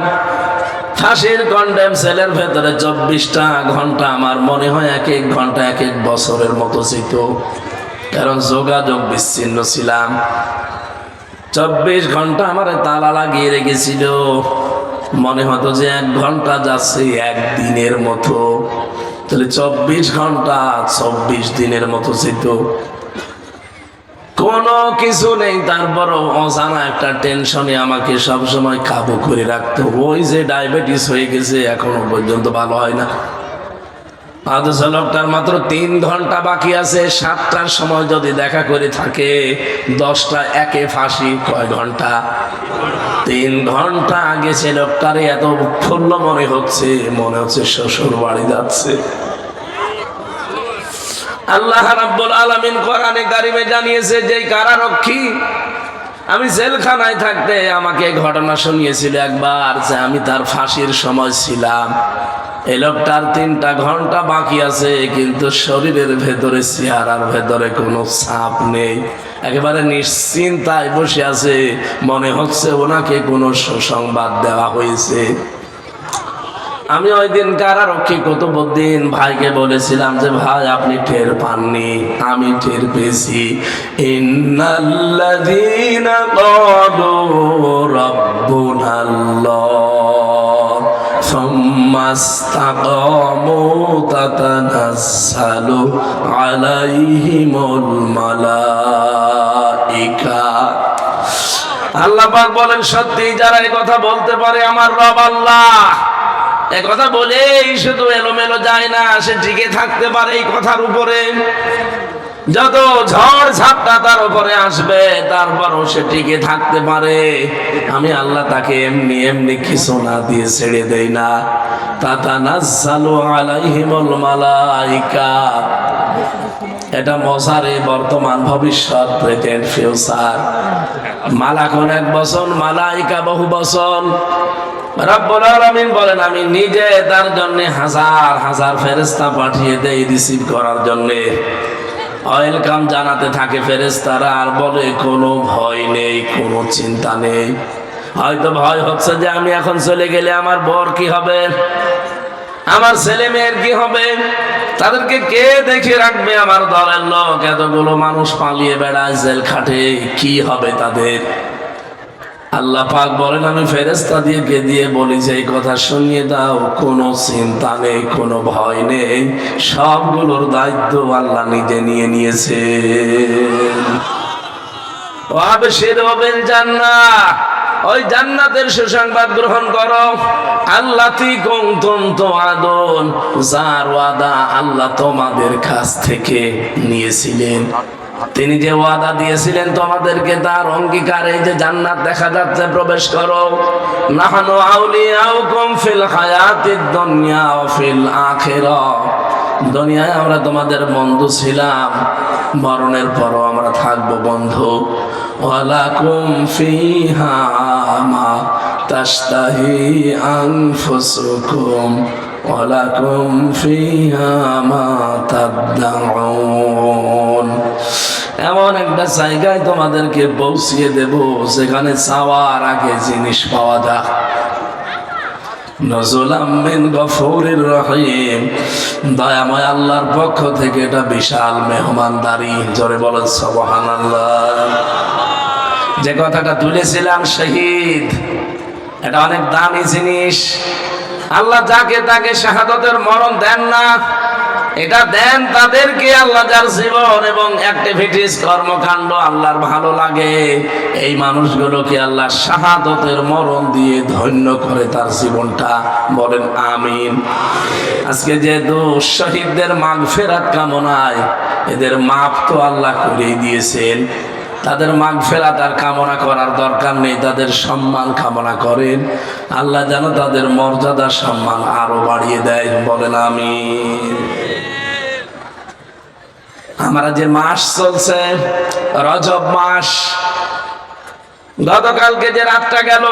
ফাঁসির কন্ডেম সেলের ভেতরে 24টা ঘন্টা আমার মনে হয় এক এক ঘন্টা এক এক বছরের মতো ছিল, কারণ যোগাযোগ বিচ্ছিন্ন ছিলাম। 24 ঘন্টা আমার তালা লাগিয়ে রেখেছিল, মনে হতো যে 1 ঘন্টা যাচ্ছে 1 দিনের মতো, তাহলে 24 ঘন্টা 24 দিনের মতো ছিল। কোনো কিছু নেই, তারপরও অজানা একটা টেনশনে আমাকে সবসময় কাবু করে রাখতো। ওই যে ডায়াবেটিস হয়ে গেছে এখনো পর্যন্ত ভালো হয় না। অথচ লোকটার মাত্র 3 ঘন্টা বাকি আছে, 7টার সময় যদি দেখা করে থাকে 10টা একে ফাঁসি। কয় ঘন্টা? 3 ঘন্টা আগে সে লোকটারে এত উৎফুল্ল মনে হচ্ছে শ্বশুর বাড়ি যাচ্ছে। আল্লাহ রাব্বুল আলামিন কোরআনে কারিমে জানিয়েছে যে কারারক্ষী আমি জেলখানায় থাকতে আমাকে ঘটনা শুনিয়েছিল একবার, যে আমি তার ফাঁসির সময় ছিলাম। এই লোকটার 3টা ঘন্টা বাকি আছে, কিন্তু শরীরের ভেতরে চেহারার ভেতরে কোনো ছাপ নেই, একেবারে নিশ্চিন্তায় বসে আছে। মনে হচ্ছে ওনাকে কোনো সুসংবাদ দেওয়া হয়েছে। আমি ওই দিন কারারক্ষী কুতুবউদ্দিন ভাইকে বলেছিলাম যে ভাই আপনি টের পাননি, আমি টের পেয়েছি। ইন্নাল্লাযীনা ক্বালু রাব্বুনাল্লাহ সুম্মা ইসতাকামু তাতানাজ্জালু আলাইহিমুল মালাইকা। আল্লাহ পাক বলেন সত্যি যারা এই কথা বলতে পারে আমার রব আল্লাহ, এই কথা বলেই শুধু এলোমেলো যায় না, সে টিকে থাকতে পারে এই কথার উপরে। যত ঝড় ঝাপটা তার উপরে আসবে তারপরও সে টিকে থাকতে পারে। আমি আল্লাহ তাকে এমনি এমনি কিছু না দিয়ে ছেড়ে দেই না। তাতানাজ্জালু আলাইহিমুল মালাইকা, এটা মজারে বর্তমান ভবিষ্যৎ, প্রেজেন্ট ফিউচার। মালাকুন এক বচন, মালাইকা বহু বচন। রব্বুল আলামিন বলেন আমি নিজে তার জন্য হাজার হাজার ফেরেশতা পাঠিয়ে দেই রিসিভ করার জন্য। ওয়েলকাম জানাতে থাকে ফেরেশতারা, আর বলে কোনো ভয় নেই, কোনো চিন্তা নেই। হয়তো ভয় হচ্ছে যে আমি এখন চলে গেলে আমার বর কি হবে, আমার ছেলে মেয়ের কি হবে, তাদেরকে কে দেখে রাখবে, আমার দলের লোক এতগুলো মানুষ পালিয়ে বেড়ায় জেল খাটে, কি হবে তাদের। আল্লাহ পাক বলেন আমি ফেরেশতা দিয়ে বলি যে এই কথা শুনিয়ে দাও, কোনো চিন্তা নেই, কোনো ভয় নেই, সবগুলোর দায়িত্ব আল্লাহ নিজে নিয়ে নিয়েছে। ওই জান্নাতের সুসংবাদ গ্রহণ করো। আল্লাতি কুনতুম তুআদুন, যার ওয়াদা আল্লাহ তোমাদের কাছ থেকে নিয়েছিলেন। তিনি যে ওয়াদা দিয়েছিলেন তোমাদেরকে, তার অঙ্গীকার এই যে জান্নাত দেখা যাচ্ছে, প্রবেশ করো। নাহনু আউলিয়াউকুম ফিল হায়াতিদ দুনিয়া ওয়া ফিল আখিরাহ, দুনিয়ায় আমরা তোমাদের বন্ধু ছিলাম, মরণের পরও আমরা থাকবো বন্ধু। ওয়ালাকুম ফিহা মা তাশতাহি আনফুসুকুম ওয়ালাকুম ফিহা মা তাদউন, এমন একটা জায়গায় তোমাদেরকে পৌঁছিয়ে দেব যেখানে চাওয়ার আগে জিনিস পাওয়া যায়। নজুলাম মিন গফুরির রহিম, দয়াময় আল্লাহর পক্ষ থেকে এটা বিশাল মেহমানদারি। জোরে বলেন সুবহানাল্লাহ। যে কথাটা তুলেছিলাম শহীদ, এটা অনেক দামি জিনিস। আল্লাহ যাকে তাকে শাহাদাতের মরণ দেন না, এটা দেন তাদেরকে আল্লাহ যার জীবন এবং অ্যাক্টিভিটিস কর্মকাণ্ড আল্লাহর ভালো লাগে, এই মানুষগুলোকে আল্লাহ শাহাদাতের মরণ দিয়ে ধন্য করে তার জীবনটা। বলেন আমিন। আজকে যেহেতু শহীদদের মাগফিরাত কামনায়, এদের মাপ তো আল্লাহ করেই দিয়েছেন, তাদের মাগফিরাত আর কামনা করার দরকার নেই, তাদের সম্মান কামনা করেন। আল্লাহ যেন তাদের মর্যাদা সম্মান আরো বাড়িয়ে দেয়। বলেন আমিন। আমরা যে মাস চলছে রজব মাস, গতকালকে যে রাতটা গেল,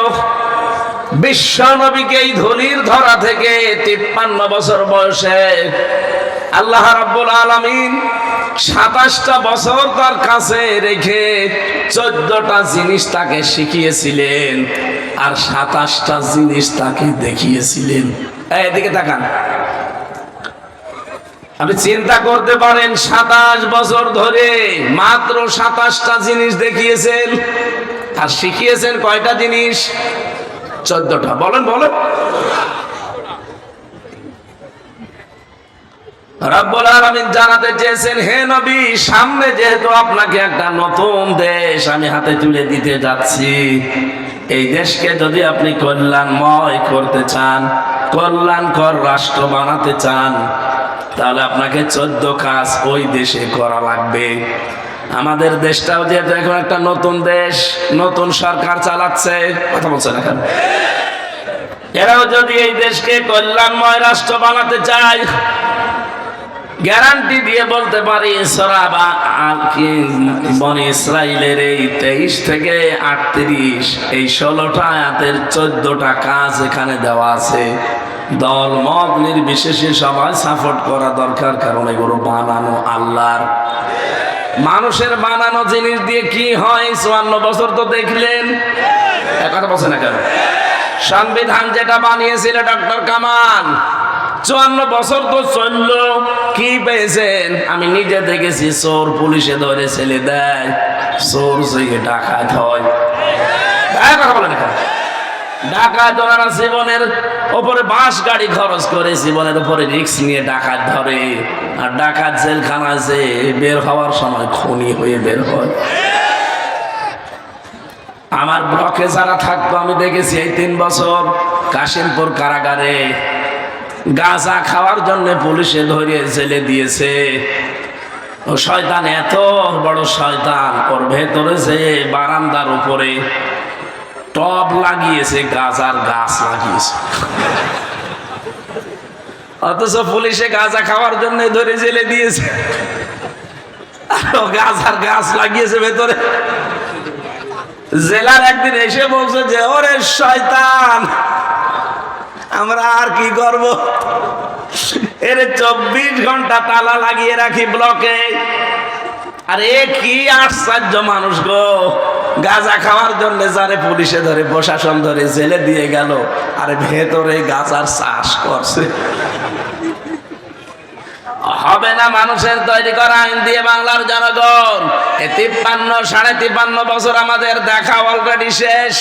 বিশ্ব নবীকে এই ধুলির ধরা থেকে 53 বছর বয়সে আল্লাহ রাব্বুল আলামিন 27টা বছর তার কাছে রেখে 14টা জিনিস তাকে শিখিয়েছিলেন, আর 27টা জিনিস তাকে দেখিয়েছিলেন। এদিকে তাকান, আপনি চিন্তা করতে পারেন 27 বছর ধরে মাত্র 27টা জিনিস দেখিয়েছেন, আর শিখিয়েছেন কয়টা জিনিস? 14টা। বলেন বলেন। রব্বুল আলামিন জানাতে চেয়েছেন, হে নবী, সামনে যেহেতু আপনাকে একটা নতুন দেশ আমি হাতে তুলে দিতে যাচ্ছি, এই দেশকে যদি আপনি কল্যাণময় করতে চান, কল্যাণকর রাষ্ট্র বানাতে চান, তাহলে আপনাকে 14 কাজ ওই দেশে করা লাগবে। আমাদের দেশটাও যেহেতু এখন একটা নতুন দেশ, নতুন সরকার চালাচ্ছে, কথা বলছেন এখন, এরাও যদি এই দেশকে কল্যাণময় রাষ্ট্র বানাতে চায়, গ্যারান্টি দিয়ে বলতে পারি সূরা বনী ইসরাইলের এই 23 থেকে 38 এই 16টা আয়াতের 14টা কাজ এখানে দেওয়া আছে। দল মত নির্বিশেষে সবাই সাপোর্ট করা দরকার, কারণ এগুলো বানানো আল্লাহর। মানুষের বানানো জিনিস দিয়ে কি হয় 54 বছর তো দেখলেন, কথা বলছেন না কেন? সংবিধান যেটা বানিয়েছিল ডক্টর কামাল, 54 বছর তো চলল, কি পেয়েছেন? আমি নিজে দেখেছি, চোর পুলিশে ধরে ছেলে দেয়, চোর থেকে ডাকাত হয়। কথা বলেন না, ডাকাত ওনারা জীবনের ওপরে বাস গাড়ি খরচ করে, জীবনের উপরে রিস্ক নিয়ে ডাকাত ধরে, আর ডাকাত জেলখানা যে বের হওয়ার সময় খুনি হয়ে বের হয়। আমার ব্লকে যারা থাকতো আমি দেখেছি এই 3 বছর কাশিমপুর কারাগারে গাঁজা খাওয়ার জন্য পুলিশে ধরিয়ে জেলে দিয়েছে। ও শয়তান এত বড় শয়তান, ওর ভেতরে যে বারান্দার উপরে টব লাগিয়েছে, গাঁজার গাছ লাগিয়েছে। অথচ পুলিশে গাঁজা খাওয়ার জন্য ধরে জেলে দিয়েছে, আর ও গাঁজার গাছ লাগিয়েছে ভেতরে। জেলার একদিন এসে বলছে যে ওরে শয়তান, আমরা আর কি করব, এর 24 ঘন্টা তালা লাগিয়ে রাখি ব্লকে। আর এ কি আশ্চর্য মানুষ গো, গাঁজা খাওয়ার জন্য যারে পুলিশে ধরে প্রশাসন ধরে জেলে দিয়ে গেল, আর ভেতরে গাঁজার চাষ করছে। হবে না মানুষের তৈরি করা আইন দিয়ে বাংলার জনগণ। 53-53.5 বছর আমাদের দেখা অলরেডি শেষ।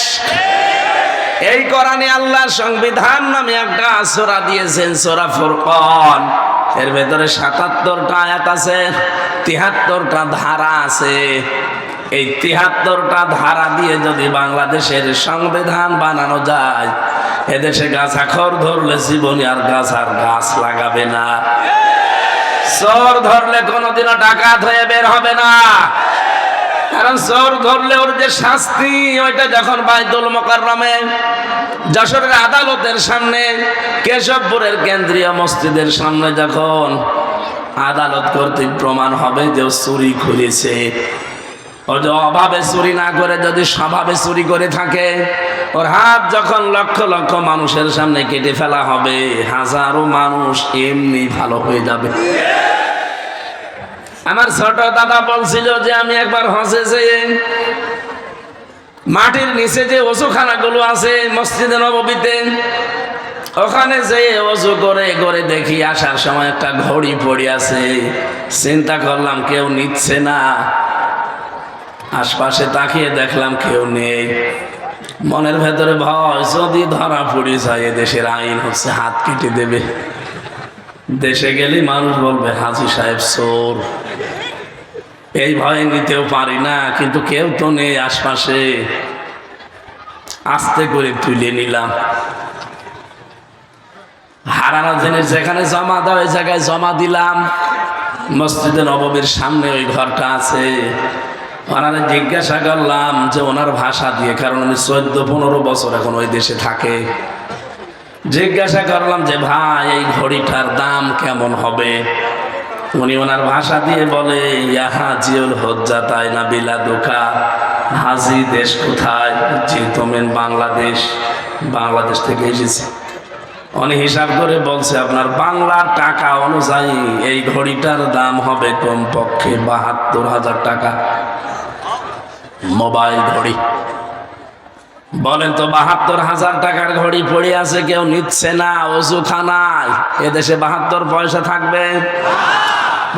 এই কোরআনে আল্লাহর সংবিধান নামে একটা সূরা দিয়েছেন, সূরা ফুরকান। এর ভেতরে 77টা আয়াত আছে, 73টা ধারা আছে। এই 73টা ধারা দিয়ে যদি বাংলাদেশের সংবিধান বানানো যায়, এদেশে গাঁজাখোর ধরলে জীবনে আর গাঁজার গাছ লাগাবে না। চোর ধরলে কোনোদিনও ডাকাত হয়ে বের হবে না, কারণ চোর ধরলে ওর যে শাস্তি, ওইটা যখন বাইতুল মোকাররমে যশোরের আদালতের সামনে, কেশবপুরের কেন্দ্রীয় মসজিদের সামনে যখন আদালত কর্তৃক প্রমাণ হবে যে ও চুরি করেছে, ও যে অভাবে চুরি না করে যদি স্বভাবে চুরি করে থাকে, ওর হাত যখন লক্ষ লক্ষ মানুষের সামনে কেটে ফেলা হবে, হাজারো মানুষ এমনি ভালো হয়ে যাবে। আমার ছোট দাদা বলছিল যে আমি একবার হজে যেয়ে মাটির নিচে যে ওযুখানাগুলো আছে মসজিদে নববীতে, ওখানে যেয়ে ওযু করে করে দেখি আসার সময় একটা ঘড়ি পড়ে আছে। চিন্তা করলাম কেউ নিচ্ছে না, আশপাশে তাকিয়ে দেখলাম কেউ নেই। মনের ভেতরে ভয়, যদি ধরা পড়ে যায় দেশের আইন হচ্ছে হাত কেটে দেবে। দেশে গেলে মানুষ বলবে হাজী সাহেব চোর। এই ভয়ে নিতেও পারি না, কিন্তু কেউ তো নেই আশপাশে। আস্তে করে তুলে নিলাম। হারানো জিনিস যেখানে জমা দেওয়া, ওই জায়গায় জমা দিলাম। মসজিদে নববীর সামনে ওই ঘরটা আছে। ওনারা জিজ্ঞাসা করলাম যে ওনার ভাষা দিয়ে, কারণ উনি 14-15 বছর এখন ওই দেশে থাকে। জিজ্ঞাসা করলাম যে ভাই এই ঘড়িটার দাম কেমন হবে? উনি ওনার ভাষা দিয়ে বলে, ইয়া হাজিউল হজ্জাত আইনা বিলাদুকা। হাজি দেশ কোথায়? জি তোমেন বাংলাদেশ। বাংলাদেশ থেকে এসেছি। উনি হিসাব করে বলছে আপনার বাংলার টাকা অনুযায়ী এই ঘড়িটার দাম হবে কমপক্ষে 72,000 টাকা। মোবাইল ঘড়ি। বলেন তো 72,000 টাকার ঘড়ি পড়ে আছে, কেউ নিচ্ছে না, ওযুখানায়। এদেশে 72 পয়সা থাকবে?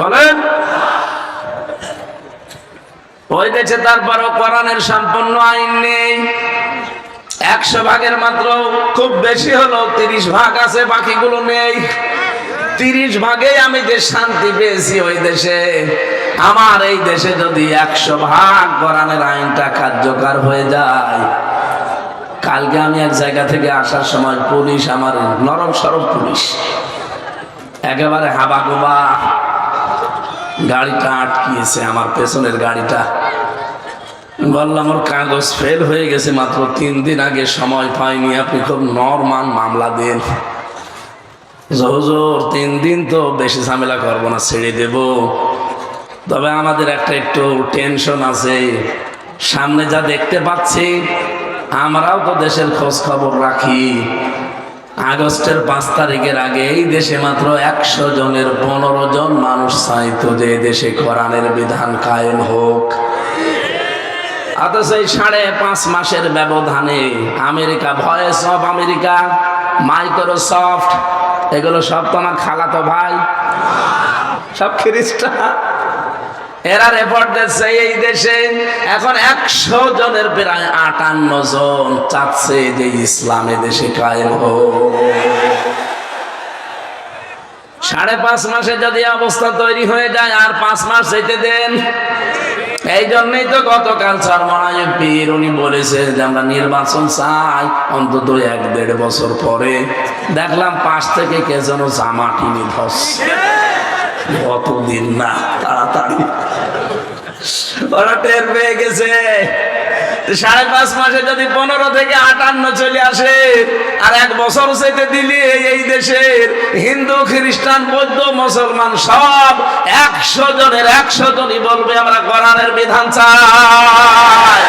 বলেন। ওই দেশে তারপরও কোরআনের সম্পূর্ণ আইন নেই। 100 ভাগের মাত্র খুব বেশি হলো 30 ভাগ আছে, বাকিগুলো নেই। 30 ভাগেই আমি যে শান্তি পেয়েছি ওই দেশে, আমার এই দেশে যদি 100 ভাগ কোরআনের আইনটা কার্যকর হয়ে যায়। কালকে আমি এক জায়গা থেকে আসার সময় পুলিশ, আমার নরম সরম পুলিশ, একেবারে হাবাগোবা গাড়িটা আটকিয়েছে, আমার পেছনের গাড়িটা। বললাম ওর কাগজ ফেল হয়ে গেছে, মাত্র 3 দিন আগে, সময় পাইনি, আপনি খুব নরমাল মামলা দেন। হুজুর 3 দিন তো বেশি ঝামেলা করবো না, ছেড়ে দেব। তবে আমাদের একটা একটু টেনশন আছে, সামনে যা দেখতে পাচ্ছি, আমরাও তো দেশের খোঁজ খবর রাখি। আগস্টের 5 তারিখের আগে এই দেশে মাত্র 100 জনের 15 জন মানুষ চাইতো যে দেশে কোরআনের বিধান কায়েম হোক। অথচ এই 5.5 মাসের ব্যবধানে America, voice of America, Microsoft, এগুলো সব তো আমার খালাতো ভাই, সব খ্রিস্টান। এরা রেপোর্ট দিচ্ছে এই দেশে এখন 100 জনের প্রায় 58 জন চাচ্ছে যে ইসলামে দেশে কায়েম হোক। 5.5 মাসে যদি অবস্থা তৈরি হয়ে যায়, আর 5 মাস যেতে দেন, এই জন্যই তো গতকাল চরমনায় পীর উনি বলেছে যে আমরা নির্বাচন চাই অন্তত 1-1.5 বছর পরে। দেখলাম পাশ থেকে কে যেন জামা টিনি ধরছে, কতদিন না তাড়াতাড়ি ওরা টের পেয়ে গেছে। 5.5 মাসে যদি 15 থেকে 58 চলে আসে, আর 1 বছর যেতে দিলে এই দেশের হিন্দু খ্রিস্টান বৌদ্ধ মুসলমান সব 100 জনের 100 জনই বলবে আমরা কোরআনের বিধান চাই।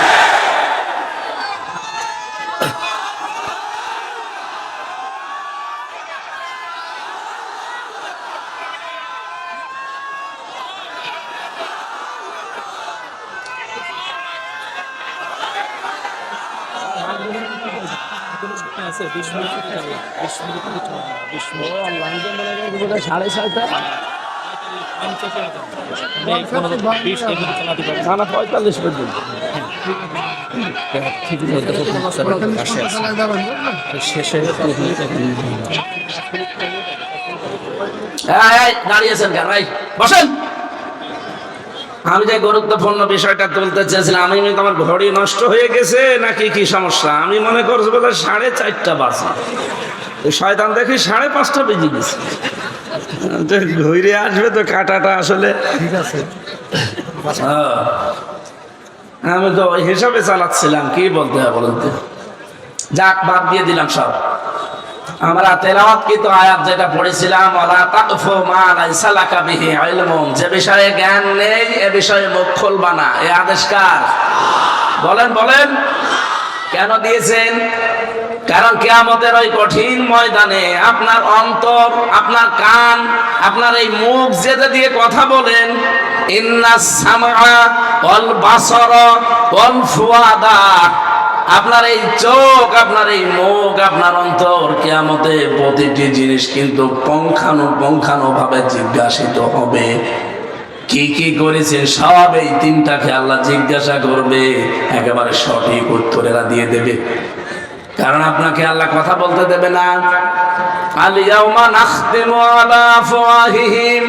দাঁড়িয়েছেন কেন? বসেন। আমি যে গুরুত্বপূর্ণ বিষয়টা তুলতে চেয়েছিলাম, আমি তোমার ঘড়ি নষ্ট হয়ে গেছে নাকি কি সমস্যা? আমি মনে করছি বোধ হয় 4:30 বাজে, শয়তান দেখি 5:30 বেজে গেছে। ঘুরে আসবে তো কাটাটা আসলে ঠিক আছে। আমি তো ওই হিসাবে চালাচ্ছিলাম, কি বলতে হবে বলুন তো। যাক, বাদ দিয়ে দিলাম সব। আমরা তেলাওয়াতকৃত আয়াত যেটা পড়েছিলাম, ওয়ালা তাকফু মা লাইসা লাকা বিহি ইলমুন, যে বিষয়ে জ্ঞান নেই এ বিষয়ে মুখ খুলবা না, এই আদেশ কার? বলেন বলেন। কেন দিয়েছেন? কারণ কিয়ামতের ওই কঠিন ময়দানে আপনার অন্তর, আপনার কান, আপনার এই মুখ যেটা দিয়ে কথা বলেন, ইন্নাস সামআ ওয়াল বাসারা ওয়াল ফুয়াদা, আপনার এই চোখ, আপনার এই মুখ, আপনার অন্তর, কিয়ামতে প্রতিটি জিনিস কিন্তু পঙ্খানো ভাবে জিজ্ঞাসিত হবে। কি কি করেছেন সব এই 3টাকে আল্লাহ জিজ্ঞাসা করবে, একেবারে সঠিক উত্তর এরা দিয়ে দেবে। কারণ আপনাকে আল্লাহ কথা বলতে দেবে না। আল ইয়াউমা নাখতিমু আলা আফওয়াহিহিম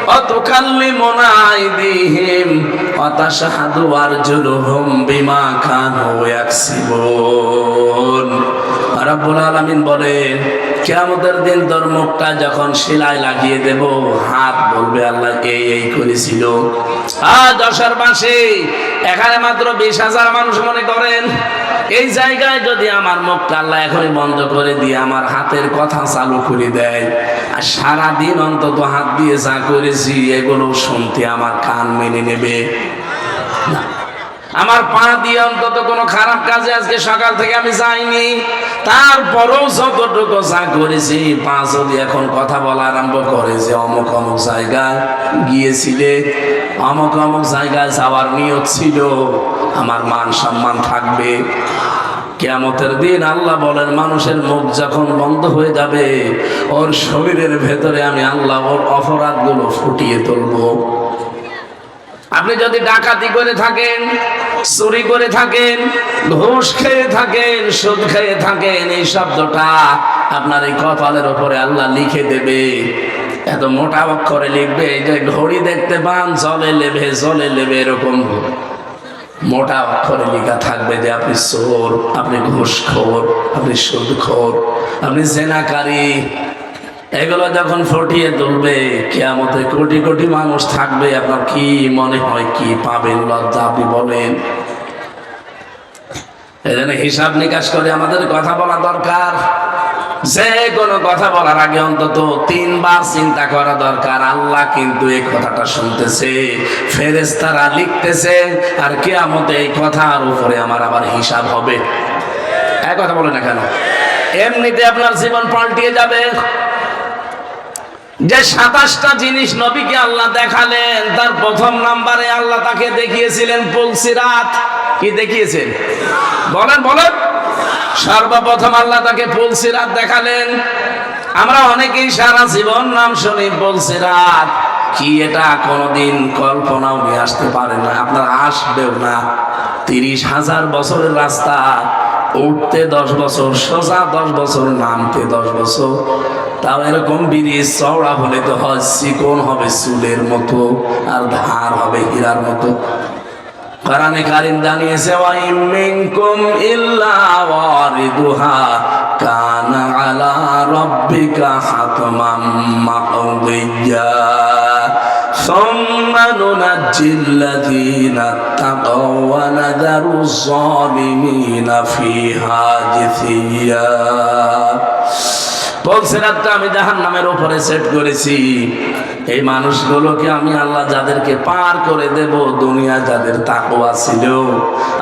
ওয়া তুকাল্লিমুনা আইদিহিম ওয়া তাশহাদু আরজুলুহুম বিমা কানু ইয়াকসিবুন। রাব্বুল আলামিন বলেন, কিয়ামতের দিন তোর মুখটা যখন শিলায় লাগিয়ে দেব, হাত বলবে আল্লাহ এই করেছিল। যশোর বাসী, এখানে মাত্র 20,000 মানুষ মনে করেন, এই জায়গায় যদি আমার মুখটা আল্লাহ এখনই বন্ধ করে দিয়ে আমার হাতের কথা চালু করে দেয়, আর সারাদিন অন্তত হাত দিয়ে যা করেছি এগুলো শুনতে আমার কান মেনে নেবে না। আমার পা দিয়ে অন্তত কোনো খারাপ কাজে আজকে সকাল থেকে আমি যাইনি, তারপরেও যতটুকু যা করেছি, পা যদি এখন কথা বলা আরম্ভ করে যে অমুক অমুক জায়গায় গিয়েছিলে, অমুক অমুক জায়গায় যাওয়ার নিয়ত ছিল, আমার মান সম্মান থাকবে। কিয়ামতের দিন আল্লাহ বলেন, মানুষের মুখ যখন বন্ধ হয়ে যাবে, ওর শরীরের ভেতরে আমি আল্লাহ ওর অপরাধগুলো ফুটিয়ে তুলবো। আপনি যদি ডাকাতি করে থাকেন, চুরি করে থাকেন, ঘুষ খেয়ে থাকেন, সুদ খেয়ে থাকেন, এই শব্দটা আপনার এই কপালের উপরে আল্লাহ লিখে দেবে। এত মোটা অক্ষরে লিখবে যে ঘড়ি দেখতে পান জলে লেবে এরকম মোটা অক্ষরে লেখা থাকবে যে আপনি চোর, আপনি ঘুষখোর, আপনি সুদখোর, আপনি জেনাকারী। এগুলো যখন ফুটিয়ে তুলবে, কিয়ামতে কোটি কোটি মানুষ থাকবে, আপনার কি মনে হয় কি পাবেন? লজ্জা আপনি বলেন। এজন্য হিসাব নিকাশ করে আমাদের কথা বলা দরকার। যে কোনো কথা বলার আগে অন্তত 3 বার চিন্তা করা দরকার। আল্লাহ কিন্তু এই কথাটা শুনতেছে, ফেরেশতারা লিখতেছে, আর কিয়ামতে এই কথার উপরে আমার আবার হিসাব হবে। এক কথা বলে না কেন? এমনিতে আপনার জীবন পাল্টিয়ে যাবে। যে 27টা জিনিস নবীকে আল্লাহ দেখালেন, তার প্রথম নাম্বারে আল্লাহ তাকে দেখিয়েছিলেন পুলসিরাত। কি দেখিয়েছেন? বলেন বলেন। সর্বপ্রথম আল্লাহ তাকে পুলসিরাত দেখালেন। আমরা অনেকেই সারা জীবন নাম শুনি পুলসিরাত, কি এটা কোনোদিন কল্পনাও নিয়ে আসতে পারেন না, আপনার আসবেও না। 30,000 বছরের রাস্তা, উঠতে 10 বছর, সোজা 10 বছর, নামতে 10 বছর। তাও এরকম ব্রিজ চওড়া হলে তো হয়, চিকন হবে চুলের মতো, আর ধার হবে হীরার মতো। কোরআনে কারীম জানিয়েছে ওয়া ইম মিনকুম ইল্লা ওয়ারিদুহা কানা আলা রাব্বিকা হাতমান মাকদিয়্যা সুম্মা নুনাজ্জিল্লাযীনা তাকাও ওয়া নাযারুজ জালিমিনা ফিহা জিসিয়্যা। বলছে রাতটা আমি জাহান্নামের উপরে সেট করেছি, এই মানুষগুলোকে আমি আল্লাহ যাদেরকে পার করে দেব, দুনিয়া যাদের তাকওয়া ছিল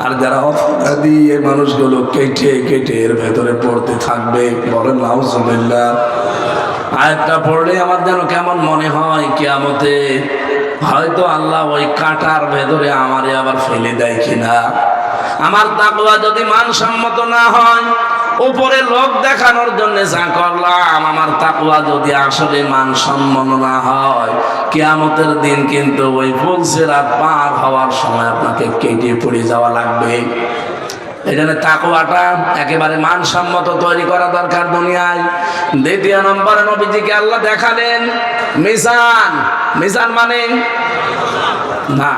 আর যারা অপরাধী, এই মানুষগুলো কেটে কেটে এর ভেতরে পড়তে থাকবে। বলেন নাউজুবিল্লাহ। আয়াতটা পড়লে আমার যেন কেমন মনে হয়, কিয়ামতে হয়তো আল্লাহ ওই কাঁটার ভেতরে আমারে আবার ফেলে দেয় কিনা। আমার তাকওয়া যদি মানসম্মত না হয়, উপরে লোক দেখানোর জন্য যা করলাম, আমার তাকওয়া যদি আসলে মানসম্মত না হয়, কিয়ামতের দিন কিন্তু ওই পুলসিরাত পার হওয়ার সময় আপনাকে কেটে পড়ে যাওয়া লাগবে। এই জন্য তাকওয়াটা একেবারে মানসম্মত তৈরি করা দরকার দুনিয়ায়। দ্বিতীয় নম্বরে নবীজিকে আল্লাহ দেখালেন মিজান। মিজান মানে না,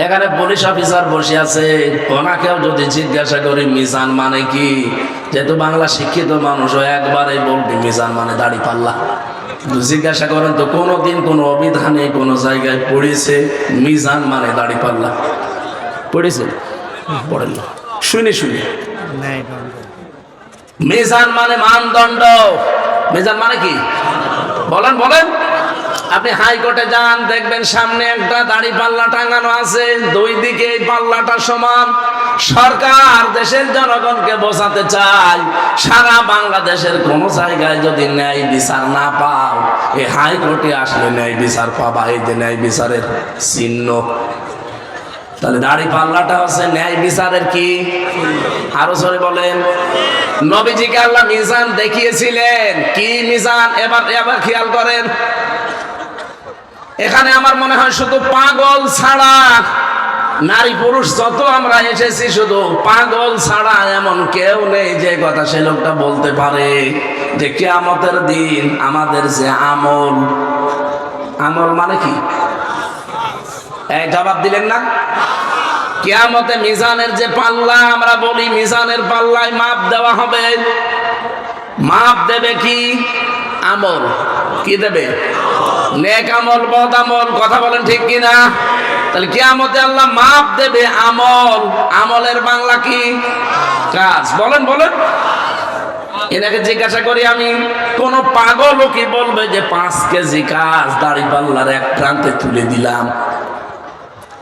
এখানে পুলিশ অফিসার বসে আছে, ওনাকেও যদি জিজ্ঞাসা করি মিজান মানে কি, যেহেতু বাংলা শিক্ষিত মানুষ, ও একবারে বলবে মিজান মানে দাড়ি পাল্লা। জিজ্ঞাসা করেন তো কোনোদিন কোনো অভিধানে কোনো জায়গায় পড়েছে মিজান মানে দাড়ি পাল্লা? পড়েছে? পড়েন না, শুনে শুনে। মিজান মানে মানদণ্ড। মিজান মানে কি বলেন বলেন। আপনি হাইকোর্টে যান, দেখবেন সামনে একটা দাড়ি পাল্লা টাঙানো আছে, দুই দিকে এই পাল্লাটা সমান। সরকার দেশের জনগণকে বোঝাতে চায়, সারা বাংলাদেশের কোন জায়গায় যদি ন্যায় বিচার না পাও, এই হাইকোর্টে আসলে ন্যায় বিচার পাবা। এই যে ন্যায় বিচারের চিহ্ন, তাহলে দাড়ি পাল্লাটা হচ্ছে ন্যায় বিচারের কি? আরো জোরে বলেন। নবীজিকে আল্লাহ মিজান দেখিয়েছিলেন। কি মিজান? এবার খেয়াল করেন, এখানে আমার মনে হয় শুধু পাগল ছাড়া, নারী পুরুষ যত আমরা এসেছি, শুধু পাগল ছাড়া এমন কেউ নেই যে কথা সে লোকটা বলতে পারে যে কিয়ামতের দিন আমাদের যে আমল, আমল মানে কি? এই জবাব দিলেন না? কিয়ামতে মিজানের যে পাল্লা, আমরা বলি মিজানের পাল্লায় মাপ দেওয়া হবে। মাপ দেবে কি? আমল। কি দেবে? নেক আমল, বদ আমল। কথা বলেন ঠিক কিনা? তাহলে কিয়ামতে আল্লাহ মাপ দেবে আমল। আমলের বাংলা কি? কাজ। বলেন বলেন। এনাকে জিজ্ঞাসা করি আমি, কোন পাগলও কি বলবে যে 5 কেজি কাজ দাড়ি পাল্লার এক প্রান্তে তুলে দিলাম?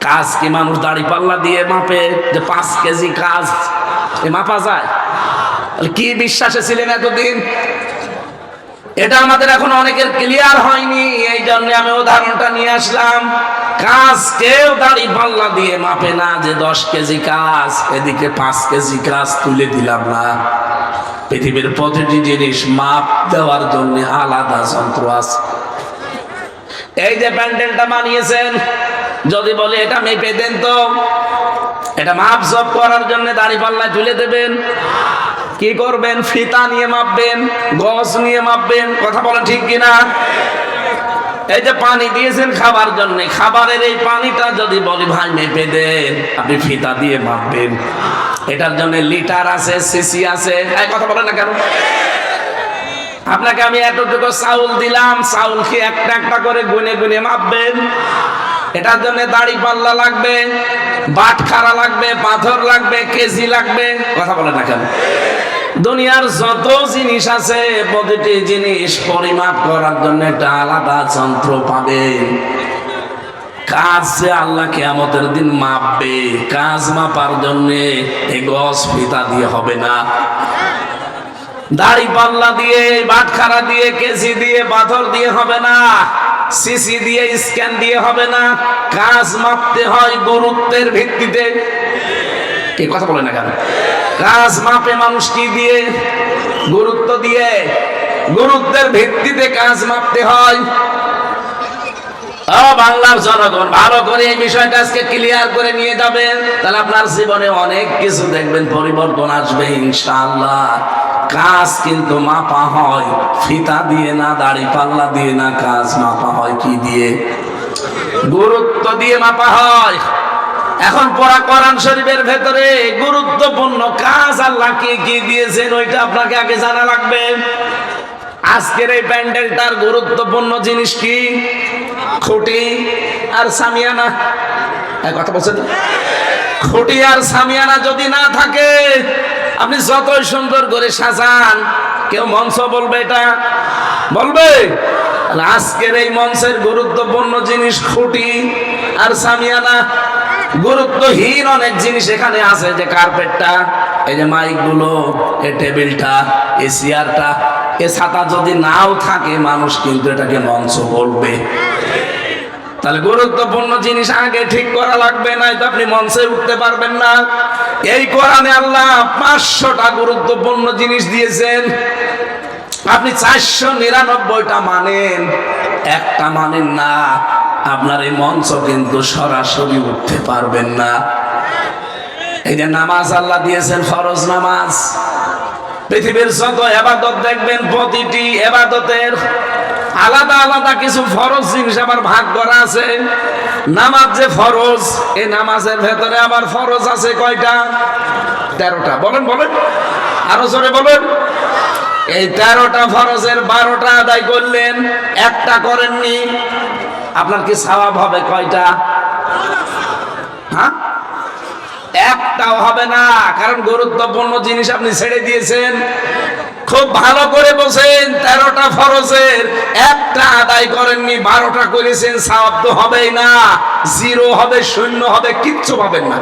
কাজ কি মানুষ দাড়ি পাল্লা দিয়ে মাপে যে 5 কেজি কাজ এ মাপা যায়? কি বিশ্বাসে ছিলেন এতদিন? এটা আমাদের এখন অনেকের ক্লিয়ার হয়নি, এই জন্য আমি উদাহরণটা নিয়ে আসলাম। কাজ কেউ দাড়ি পাল্লা দিয়ে মাপে না যে 10 কেজি কাজ, এদিকে 5 কেজি কাজ তুলে দিলাম না। পৃথিবীর প্রতিটি জিনিস মাপ দেওয়ার জন্য আলাদা যন্ত্র আছে। এই যে প্যান্ডেলটা বানিয়েছেন, যদি বলে এটা মেপে দেন, তো এটা মাপ জব করার জন্য দাড়ি পাল্লায় তুলে দেবেন? কি করবেন? ফিতা নিয়ে মাপবেন, গজ নিয়ে মাপবেন। কথা বলেন ঠিক কিনা? এই যে পানি দিয়েছেন খাবার জন্য, খাবারের এই পানিটা যদি বলি ভাই মেপে দেন, আপনি ফিতা দিয়ে মাপবেন। এটার জন্য লিটার আছে, সিসি আছে। এই কথা বলেন না কেন? আপনাকে আমি এতটুকু চাউল দিলাম, চাউল কি একটা একটা করে গুনে গুনে মাপবেন? এটার জন্য দাড়ি পাল্লা লাগবে, বাটখারা লাগবে, পাথর লাগবে, কেজি লাগবে। কথা বলেন না কেন? দুনিয়ার যত জিনিস আছে, প্রতিটি জিনিস পরিমাপ করার জন্য একটা আলাদা যন্ত্র পাবে। কাজ যে আল্লাহ কিয়ামতের দিন মাপবে, কাজ মাপার জন্য এই গজ ফিতা দিয়ে হবে না, দাড়ি পাল্লা দিয়ে, বাটখারা দিয়ে, কেজি দিয়ে, পাথর দিয়ে হবে না, সিসি দিয়ে, স্ক্যান দিয়ে হবে না। কাজ মাপতে হয় গুরুত্বের ভিত্তিতে। কি কথা বলে না কেন? কাজ মাপে মানুষ কি দিয়ে? গুরুত্ব দিয়ে। গুরুত্বের ভিত্তিতে কাজ মাপতে হয়। বাংলার জনগণ ভালো করে এই বিষয়টা আজকে ক্লিয়ার করে নিয়ে যাবেন, তাহলে আপনার জীবনে অনেক কিছু দেখবেন পরিবর্তন আসবে ইনশাআল্লাহ। কাজ কিন্তু মাপা হয় ফিতা দিয়ে না, দাড়ি পাল্লা দিয়ে না, কাজ মাপা হয় কি দিয়ে? গুরুত্ব দিয়ে মাপা হয়। এখন পড়া কোরআন শরীফের ভেতরে গুরুত্বপূর্ণ কাজ আল্লাহ কি কি দিয়েছেন ওইটা আপনাকে আগে জানা লাগবে। আজকের এই প্যান্ডেলটার গুরুত্বপূর্ণ জিনিস কি? খুঁটি আর সামিয়ানা। কথা বলছেন, খুঁটি আর সামিয়ানা যদি না থাকে আপনি যতই সুন্দর করে সাজান, কেউ মঞ্চ বলবে এটা বলবে? আজকের এই মঞ্চের গুরুত্বপূর্ণ জিনিস খুঁটি আর সামিয়ানা। গুরুত্বহীন অনেক জিনিস এখানে আছে, যে কার্পেটটা, এই যে মাইক গুলো, এই টেবিলটা, এই চেয়ারটা, এ ছাতা যদি নাও থাকে মানুষ কিন্তু এটাকে মঞ্চ বলবে। তাহলে গুরুত্বপূর্ণ জিনিস আগে ঠিক করা লাগবে, নাই তো আপনি মঞ্চে উঠতে পারবেন না। এই কোরআনে আল্লাহ 500টা গুরুত্বপূর্ণ জিনিস দিয়েছেন, আপনি 499টা মানেন, একটা মানেন না, আপনার এই মঞ্চ কিন্তু সরাসরি উঠতে পারবেন না। এই যে নামাজ আল্লাহ দিয়েছেন, ফরজ নামাজ। পৃথিবীর যত ইবাদত দেখবেন প্রতিটি ইবাদতের আলাদা আলাদা কিছু ফরজ জিনিস আবার ভাগ করা আছে। নামাজ যে ফরজ, এই নামাজের ভেতরে আবার ফরজ আছে কয়টা? 13টা। বলেন বলেন, আরো জোরে বলেন। এই 13টা ফরজের 12টা আদায় করলেন, একটা করেননি, আপনার কি সওয়াব হবে কয়টা? হ্যাঁ, একটাও হবে না, কারণ গুরুত্বপূর্ণ জিনিস আপনি ছেড়ে দিয়েছেন। খুব ভালো করে বসেন, 13টা ফরজের একটা আদায় করেননি, 12টা করেছেন, সওয়াব তো হবেই না, জিরো হবে, শূন্য হবে, কিচ্ছু পাবেন না।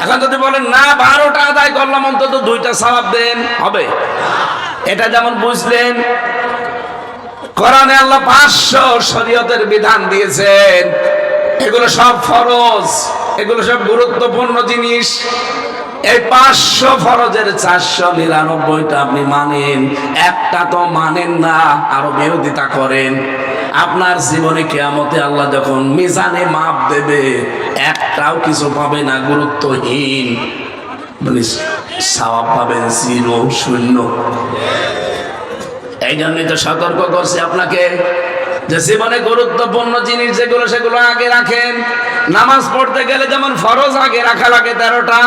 এখন যদি বলেন না 12টা আদায় করলাম অন্তত 2টা সওয়াব দেন, হবে? এটা যেমন বুঝলেন, কোরআনে আল্লাহ 500 শরীয়তের বিধান দিয়েছেন, এগুলো সব ফরজ, এগুলো সব গুরুত্বপূর্ণ জিনিস। এই 500 ফরজের 499টা আপনি মানেন, একটা তো মানেন না, আরো বিরোধিতা করেন। আপনার জীবনে কিয়ামতে আল্লাহ যখন মিজানে মাপ দেবে, একটাও কিছু পাবে না, গুরুত্বহীন, মানে সওয়াব পাবেন জিরো, শূন্য। এই জন্যই তো সতর্ক করছি আপনাকে যে জীবনে গুরুত্বপূর্ণ জিনিস যেগুলো সেগুলো আগে রাখেন। নামাজ পড়তে গেলে যেমন ফরজ আগে রাখা লাগে 13টা,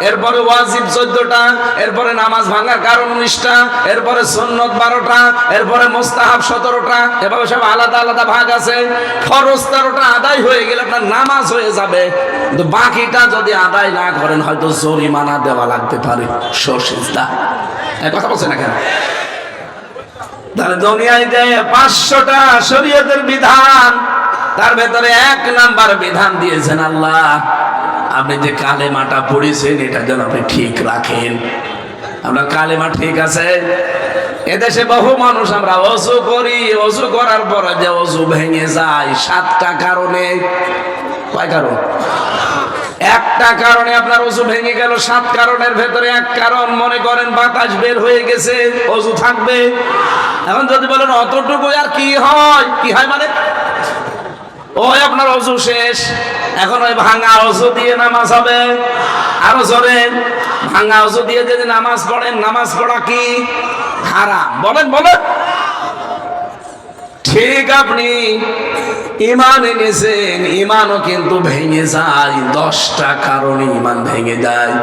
এরপরে ওয়াজিব 14টা, এরপরে নামাজ ভাঙার কারণ 19টা, এরপরে সুন্নত 12টা, এরপরে মুস্তাহাব 17টা, এভাবে সব আলাদা আলাদা ভাগ আছে। ফরজ 13টা আদায় হয়ে গেলে আপনার নামাজ হয়ে যাবে, কিন্তু বাকিটা যদি আদায় না করেন হয়তো জরিমানা দেওয়া লাগতে পারে, সশিজদা। কথা বলছে না কেন? তাহলে দুনিয়ায় যে 500টা শরীয়তের বিধান, তার ভেতরে 1 নাম্বার বিধান দিয়েছেন আল্লাহ, আপনি যে কালেমাটা পড়েছেন এটা যেন আপনি ঠিক রাখেন। আপনার কালেমা ঠিক আছে? এদেশে বহু মানুষ আমরা ওযু করি, ওযু করার পরে যে ওযু ভেঙে যায় 7টা কারণে। কয় কারণ? একটা কারণে আপনার ওযু ভেঙে গেল। 7 কারণের ভেতরে 1 কারণ, মনে করেন বাতাস বের হয়ে গেছে, ওযু থাকবে। এখন যদি বলেন অতটুকু আর কি হয়, কি হয় মানে ওই আপনার ওযু শেষ, এখন ওই ভাঙা ওযু দিয়ে নামাজ হবে। আরো জোরে, ভাঙা ওযু দিয়ে যদি নামাজ পড়েন, নামাজ পড়া কি হারাম? বলেন বলেন। ঠিক, আপনি ঈমান এনেছেন, ঈমানও কিন্তু ভেঙে যায়। 10টা কারণে ঈমান ভেঙে যায়।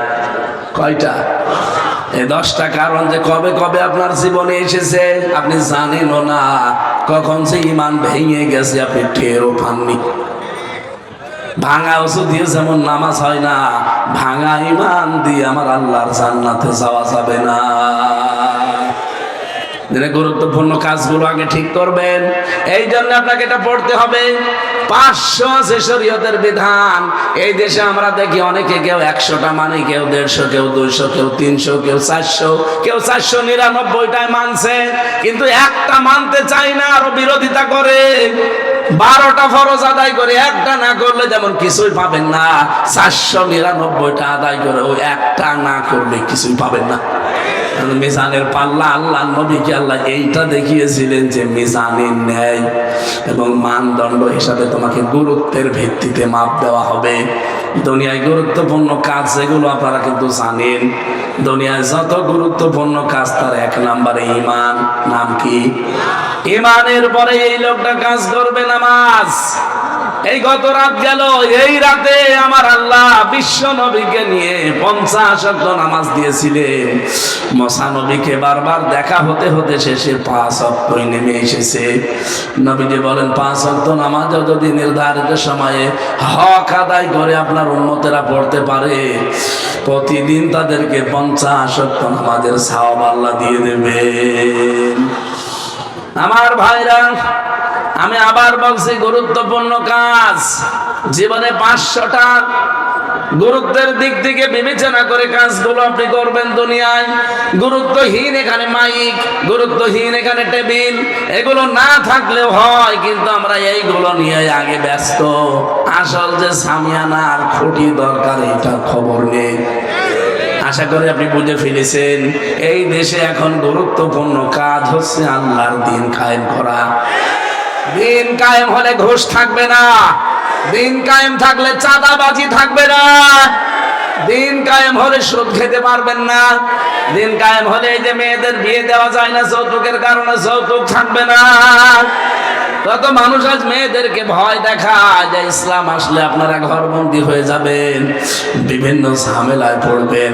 কয়টা? এই 10টা কারণ যে কবে কবে আপনার জীবনে এসেছে আপনি জানেনও না, কখন যে ঈমান ভেঙে গেছে আপনি টেরও পাননি। ভাঙা ওযু দিয়ে যেমন নামাজ হয় না, ভাঙা ঈমান দিয়ে আমার আল্লাহর জান্নাতে যাওয়া যাবে না। গুরুত্বপূর্ণ কাজগুলো আগে ঠিক করবেন, এই জন্য আপনাকে এটা পড়তে হবে। 500 আছে শরীয়তের বিধান। এই দেশে আমরা দেখি অনেকে কেউ 100টা মানে, কেউ 150, কেউ 200, কেউ 300, কেউ 400, কেউ 499টায় মানছে, কিন্তু একটা মানতে চাই না, আরো বিরোধিতা করে। 12টা ফরজ আদায় করে একটা না করলে যেমন কিছুই পাবেন না, 499টা আদায় করে ওই একটা না করলে কিছুই পাবেন না। মিজানের পাল্লা আল্লাহ নবীকে আল্লাহ এইটা দেখিয়েছিলেন যে মিজানের ন্যায় এবং মানদণ্ড হিসাবে তোমাকে গুরুত্বের ভিত্তিতে মাপ দেওয়া হবে। দুনিয়ায় গুরুত্বপূর্ণ কাজ যেগুলো আপনারা কিন্তু জানেন, দুনিয়ায় যত গুরুত্বপূর্ণ কাজ তার 1 নম্বরে ঈমান। নাম কি? ঈমানের পরে এই লোকটা কাজ করবে নামাজ। এই গত রাত গেল, এই রাতে আমার আল্লাহ বিশ্ব নবীকে নিয়ে 50 ওয়াক্ত নামাজ দিয়েছিলেন। মসা নবীকে বারবার দেখা হতে হতে শেষে 5 ওয়াক্তই নেমে এসেছে। নবীজি বলেন 5 ওয়াক্ত নামাজ যদি নির্ধারিত সময়ে হক আদায় করে আপনার উম্মতেরা পড়তে পারে, প্রতিদিন তাদেরকে 50 ওয়াক্ত নামাজের সওয়াব আল্লাহ দিয়ে দেবেন। আমার ভাইরা, আমি আবার বলছি গুরুত্বপূর্ণ কাজ। জীবনে 500টা গুরুত্বের দিক থেকে বিবেচনা করে কাজগুলো আপনি করবেন। দুনিয়ায় গুরুত্বহীন এখানে মাইক, গুরুত্বহীন এখানে টেবিল, এগুলো না থাকলেও হয়, কিন্তু আমরা এইগুলো নিয়ে আগে ব্যস্ত। আসল যে সামিয়ানা আর খুঁটি দরকার, এটা খবর নেই। আশা করি আপনি বুঝে ফেলেছেন। এই দেশে এখন গুরুত্বপূর্ণ কাজ হচ্ছে আল্লাহর দিন কায়েম করা। দিন কায়েম হলে ঘুষ থাকবে না, দিন কায়েম থাকলে চাঁদাবাজি থাকবে না, দিন কায়েম হলে সুদ খেতে পারবেন না, দিন কায়েম হলে এই যে মেয়েদের বিয়ে দেওয়া যায় না যৌতুকের কারণে, যৌতুক থাকবে না। কত মানুষ আজ মেয়েদেরকে ভয় দেখায় যে ইসলাম আসলে আপনারা ঘরবন্দি হয়ে যাবেন, বিভিন্ন ঝামেলায় পড়বেন।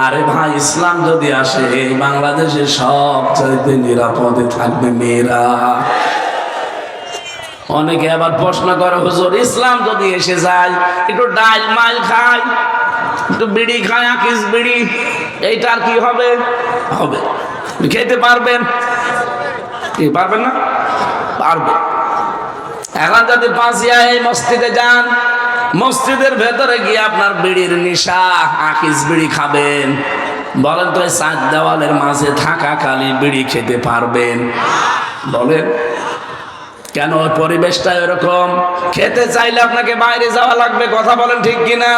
আরে ভাই, ইসলাম যদি আসে এই বাংলাদেশে সবচাইতে নিরাপদে থাকবে মেয়েরা। অনেকে আবার প্রশ্ন করে, হুজুর ইসলাম যদি এসে যায়, একটু ডাইল মাইল খায়, একটু বিড়ি খায়, আকিস বিড়ি, এইটার কি হবে? হবে, খেতে পারবেন? কি পারবেন না? পারবে। এখন যদি পাঁচিয়া এই মসজিদে যান, মসজিদের ভেতরে গিয়ে আপনার বিড়ির নেশা, আকিস বিড়ি খাবেন, বলেন তো এই 4 দেওয়ালের মাঝে থাকাকালীন বিড়ি খেতে পারবেন? বলেন কেন? ওই পরিবেশটা এরকম। খেতে চাইলে আপনাকে বাইরে যাওয়া লাগবে, কথা বলেন ঠিক কিনা?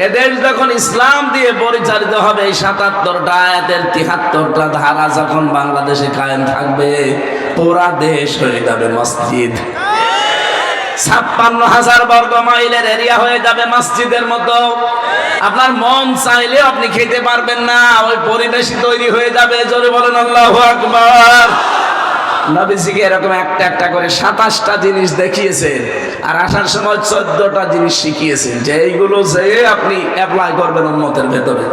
এদেশ যখন ইসলাম দিয়ে পরিচালিত হবে, এই 77টা আয়াতের 73টা ধারা যখন বাংলাদেশে কায়েম থাকবে, পুরা দেশ হয়ে যাবে মসজিদ। 56,000 বর্গ মাইলের এরিয়া হয়ে যাবে মসজিদের মতো। আপনার মন চাইলে আপনি খেতে পারবেন না, ওই পরিবেশই তৈরি হয়ে যাবে। জোরে বলেন আল্লাহু আকবার। নবীজিকে এরকম একটা একটা করে 27টা জিনিস দেখিয়েছেন, আর আসার সময় 14টা জিনিস শিখিয়েছেন, যে এইগুলো যে আপনি অ্যাপ্লাই করবেন উম্মতের ভেতরে।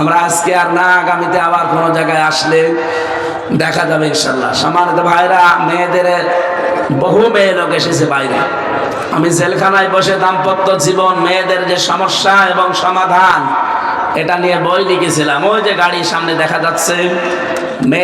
আমরা আজকে আর না, আগামীতে আবার কোনো জায়গায় আসলে দেখা যাবে ইনশাল্লাহ। সম্মানিত ভাইরা, মেয়েদের বহু মেয়ে লোক এসেছে বাইরে। আমি জেলখানায় বসে দাম্পত্য জীবন, মেয়েদের যে সমস্যা এবং সমাধান, এটা নিয়ে বই লিখেছিলাম। ওই যে গাড়ির সামনে দেখা যাচ্ছে মেয়ে।